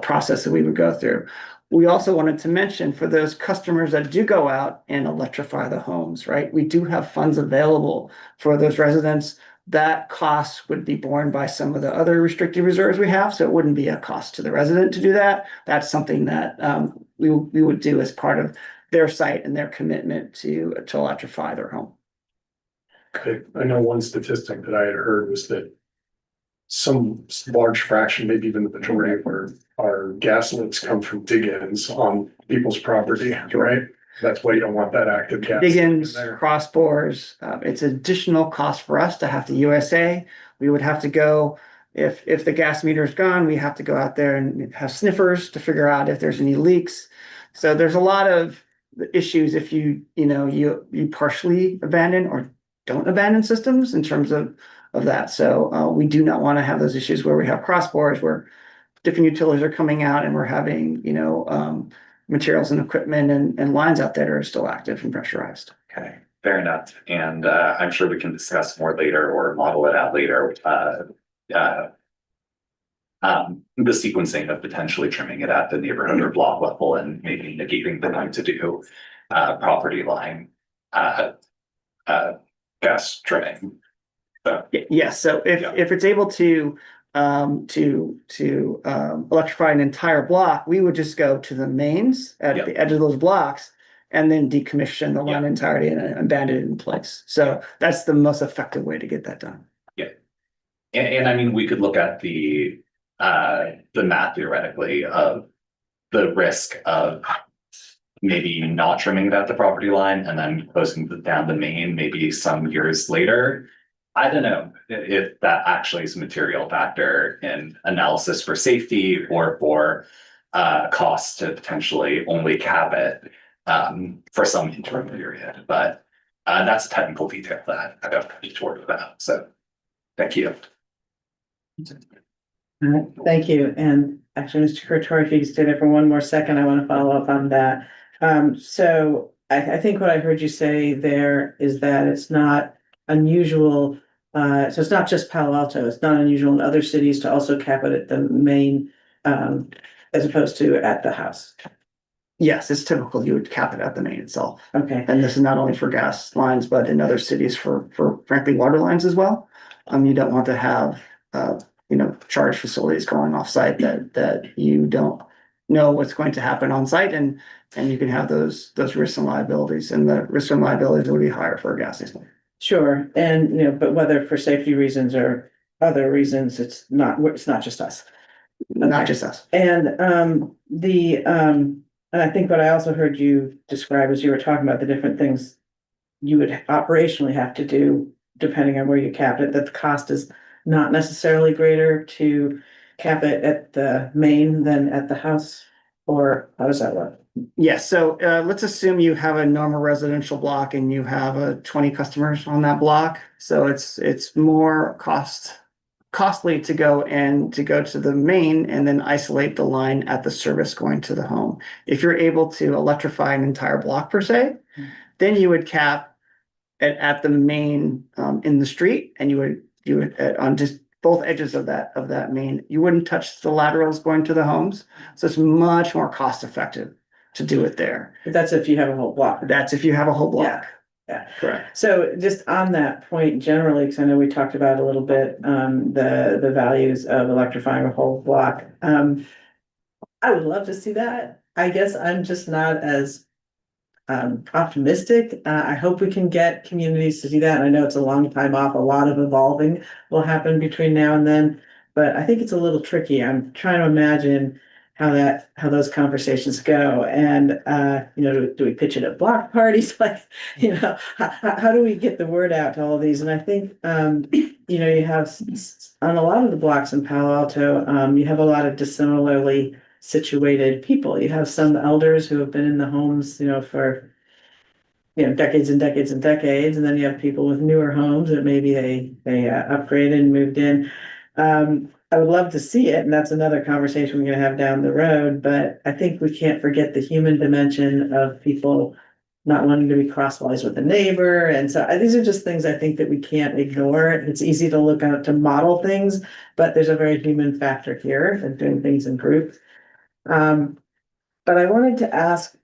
Speaker 11: process that we would go through. We also wanted to mention for those customers that do go out and electrify the homes, right? We do have funds available for those residents. That cost would be borne by some of the other restricted reserves we have, so it wouldn't be a cost to the resident to do that. That's something that we would do as part of their site and their commitment to electrify their home.
Speaker 7: Okay, I know one statistic that I had heard was that some large fraction, maybe even the majority of our gas leaks come from dig-ins on people's property, right? That's why you don't want that active gas.
Speaker 11: Dig-ins, cross bores, it's additional cost for us to have to USA. We would have to go, if the gas meter is gone, we have to go out there and have sniffers to figure out if there's any leaks. So there's a lot of issues if you partially abandon or don't abandon systems in terms of that. So we do not want to have those issues where we have cross bores, where different utilities are coming out and we're having, materials and equipment and lines out there are still active and pressurized.
Speaker 6: Okay, fair enough. And I'm sure we can discuss more later or model it out later. The sequencing of potentially trimming it at the neighborhood or block level and maybe negating the need to do property line gas trimming. So,
Speaker 11: Yes, so
Speaker 6: Yeah.
Speaker 11: if it's able to electrify an entire block, we would just go to the mains at
Speaker 6: Yeah.
Speaker 11: the edge of those blocks and then decommission the line
Speaker 6: Yeah.
Speaker 11: entirety and abandon it in place. So that's the most effective way to get that done.
Speaker 6: and I mean, we could look at the math theoretically of the risk of maybe not trimming it at the property line and then closing down the main maybe some years later. I don't know if that actually is a material factor in analysis for safety or for cost to potentially only cap it for some interim period, but that's a technical detail that I don't need to worry about. So thank you.
Speaker 1: All right, thank you. And actually, Mr. Curtori, if you could stay there for one more second, I want to follow up on that. So I think what I heard you say there is that it's not unusual. So it's not just Palo Alto, it's not unusual in other cities to also cap it at the main, as opposed to at the house.
Speaker 11: Yes, it's typical. You would cap it at the main itself.
Speaker 1: Okay,
Speaker 11: And this is not only for gas lines, but in other cities for frankly, water lines as well. You don't want to have, charge facilities going off site that you don't know what's going to happen on site and you can have those risks and liabilities, and the risks and liabilities will be higher for a gas system.
Speaker 1: sure. And, but whether for safety reasons or other reasons, it's not just us.
Speaker 11: Not just us.
Speaker 1: And and I think what I also heard you describe as you were talking about the different things you would operationally have to do depending on where you cap it, that the cost is not necessarily greater to cap it at the main than at the house, or how does that work?
Speaker 11: Yes, so let's assume you have a normal residential block and you have 20 customers on that block. So it's more costly to go to the main and then isolate the line at the service going to the home. If you're able to electrify an entire block per se, then you would cap it at the main in the street, and you would on just both edges of that main. You wouldn't touch the laterals going to the homes, so it's much more cost effective to do it there.
Speaker 1: But that's if you have a whole block.
Speaker 11: That's if you have a whole block.
Speaker 1: Yeah.
Speaker 11: Correct.
Speaker 1: So just on that point generally, because I know we talked about a little bit, the values of electrifying a whole block. I would love to see that. I guess I'm just not as optimistic. I hope we can get communities to do that. And I know it's a long time off. A lot of evolving will happen between now and then, but I think it's a little tricky. I'm trying to imagine how those conversations go. And, do we pitch it at block parties? Like, how do we get the word out to all of these? And I think, you have on a lot of the blocks in Palo Alto, you have a lot of dissimilarly situated people. You have some elders who have been in the homes, for decades and decades and decades, and then you have people with newer homes that maybe they upgraded and moved in. I would love to see it, and that's another conversation we're going to have down the road. But I think we can't forget the human dimension of people not wanting to be crosswise with a neighbor, and so these are just things I think that we can't ignore. It's easy to look out to model things, but there's a very human factor here of doing things in groups. But I wanted to ask,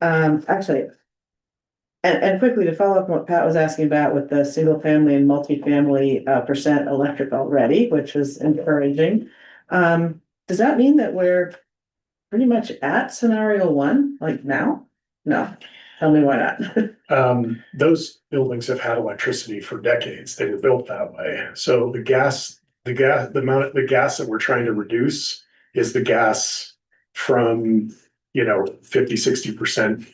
Speaker 1: actually, and quickly to follow up on what Pat was asking about with the single family and multifamily percent electric already, which was encouraging. Does that mean that we're pretty much at scenario one, like now? No, tell me why not.
Speaker 7: Those buildings have had electricity for decades. They were built that way. So the amount of the gas that we're trying to reduce is the gas from, 50-60%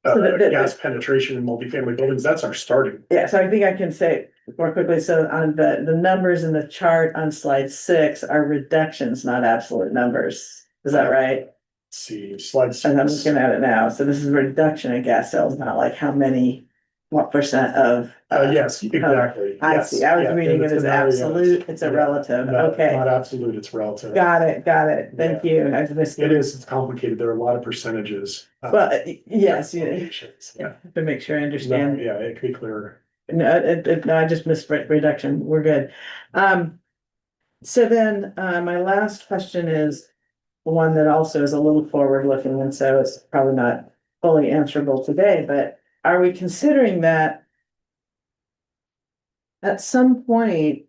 Speaker 7: gas penetration in multifamily buildings. That's our starting.
Speaker 1: Yeah, so I think I can say more quickly. So on the numbers in the chart on slide 6 are reductions, not absolute numbers. Is that right?
Speaker 7: Let's see, slide 6.
Speaker 1: And I'm looking at it now. So this is a reduction in gas sales, not like what percent of.
Speaker 7: Yes, exactly.
Speaker 1: I
Speaker 7: Yes.
Speaker 1: see. I was
Speaker 7: Yeah,
Speaker 1: reading it as absolute. It's a
Speaker 7: Yeah.
Speaker 1: relative.
Speaker 7: Not
Speaker 1: Okay.
Speaker 7: absolute, it's relative.
Speaker 1: Got it. Thank you. I missed
Speaker 7: It is, it's complicated. There are a lot of percentages.
Speaker 1: Well, yes,
Speaker 7: Yeah.
Speaker 1: to make sure I
Speaker 7: No,
Speaker 1: understand.
Speaker 7: yeah, it could be clearer.
Speaker 1: No, no, I just missed reduction. We're good. So then, my last question is one that also is a little forward looking, and so it's probably not fully answerable today, but are we considering that at some point,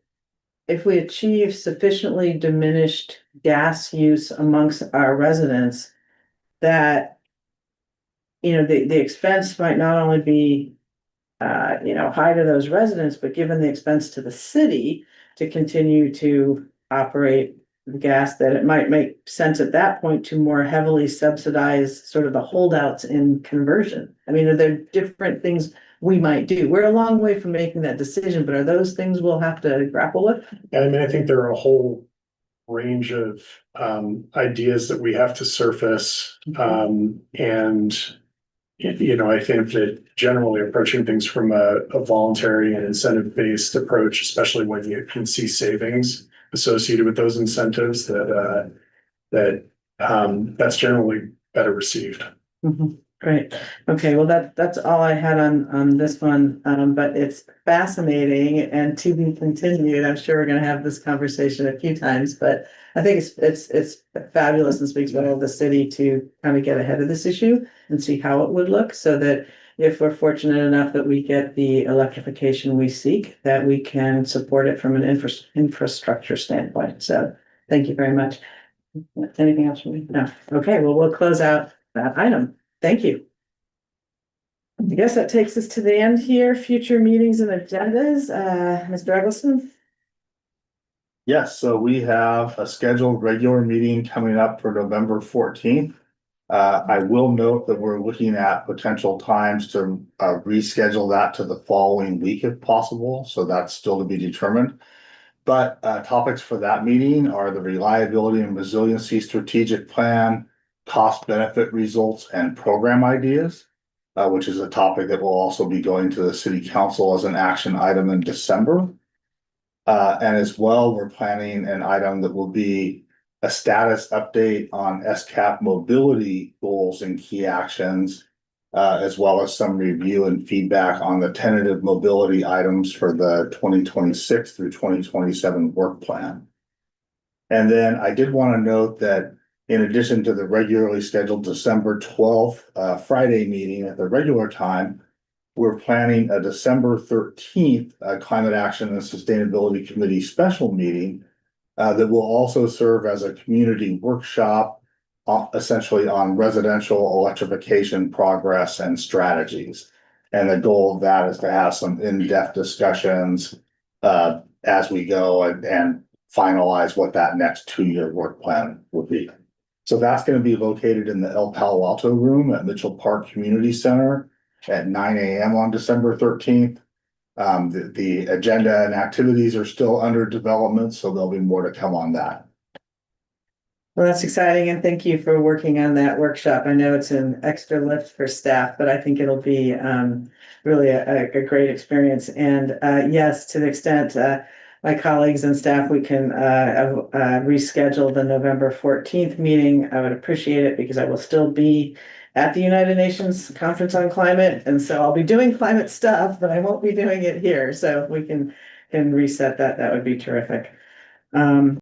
Speaker 1: if we achieve sufficiently diminished gas use amongst our residents, that, you know, the expense might not only be, you know, high to those residents, but given the expense to the city to continue to operate the gas, that it might make sense at that point to more heavily subsidize sort of the holdouts in conversion. I mean, are there different things we might do? We're a long way from making that decision, but are those things we'll have to grapple with?
Speaker 7: And I mean, I think there are a whole range of ideas that we have to surface. And you know, I think that generally approaching things from a voluntary and incentive-based approach, especially when you can see savings associated with those incentives, that's generally better received.
Speaker 1: Great. Okay, well, that's all I had on this one, but it's fascinating and to be continued. I'm sure we're gonna have this conversation a few times, but I think it's fabulous and speaks well of the city to kind of get ahead of this issue and see how it would look, so that if we're fortunate enough that we get the electrification we seek, that we can support it from an infrastructure standpoint. So thank you very much. Anything else from me? No. Okay, well, we'll close out that item. Thank you. I guess that takes us to the end here. Future meetings and agendas. Mr. Eggleston?
Speaker 3: Yes, so we have a scheduled regular meeting coming up for November 14th. I will note that we're looking at potential times to reschedule that to the following week if possible, so that's still to be determined. But topics for that meeting are the reliability and resiliency strategic plan, cost benefit results, and program ideas, which is a topic that will also be going to the city council as an action item in December. And as well, we're planning an item that will be a status update on SCAP mobility goals and key actions, as well as some review and feedback on the tentative mobility items for the 2026 through 2027 work plan. And then I did want to note that in addition to the regularly scheduled December 12th Friday meeting at the regular time, we're planning a December 13th Climate Action and Sustainability Committee special meeting that will also serve as a community workshop, essentially on residential electrification progress and strategies. And the goal of that is to have some in-depth discussions as we go and finalize what that next 2-year work plan would be. So that's going to be located in the El Palo Alto room at Mitchell Park Community Center at 9 a.m. on December 13th. The agenda and activities are still under development, so there'll be more to come on that.
Speaker 1: Well, that's exciting, and thank you for working on that workshop. I know it's an extra lift for staff, but I think it'll be really a great experience. And yes, to the extent my colleagues and staff, we can reschedule the November 14th meeting. I would appreciate it because I will still be at the United Nations Conference on Climate. And so I'll be doing climate stuff, but I won't be doing it here. So if we can reset that, that would be terrific.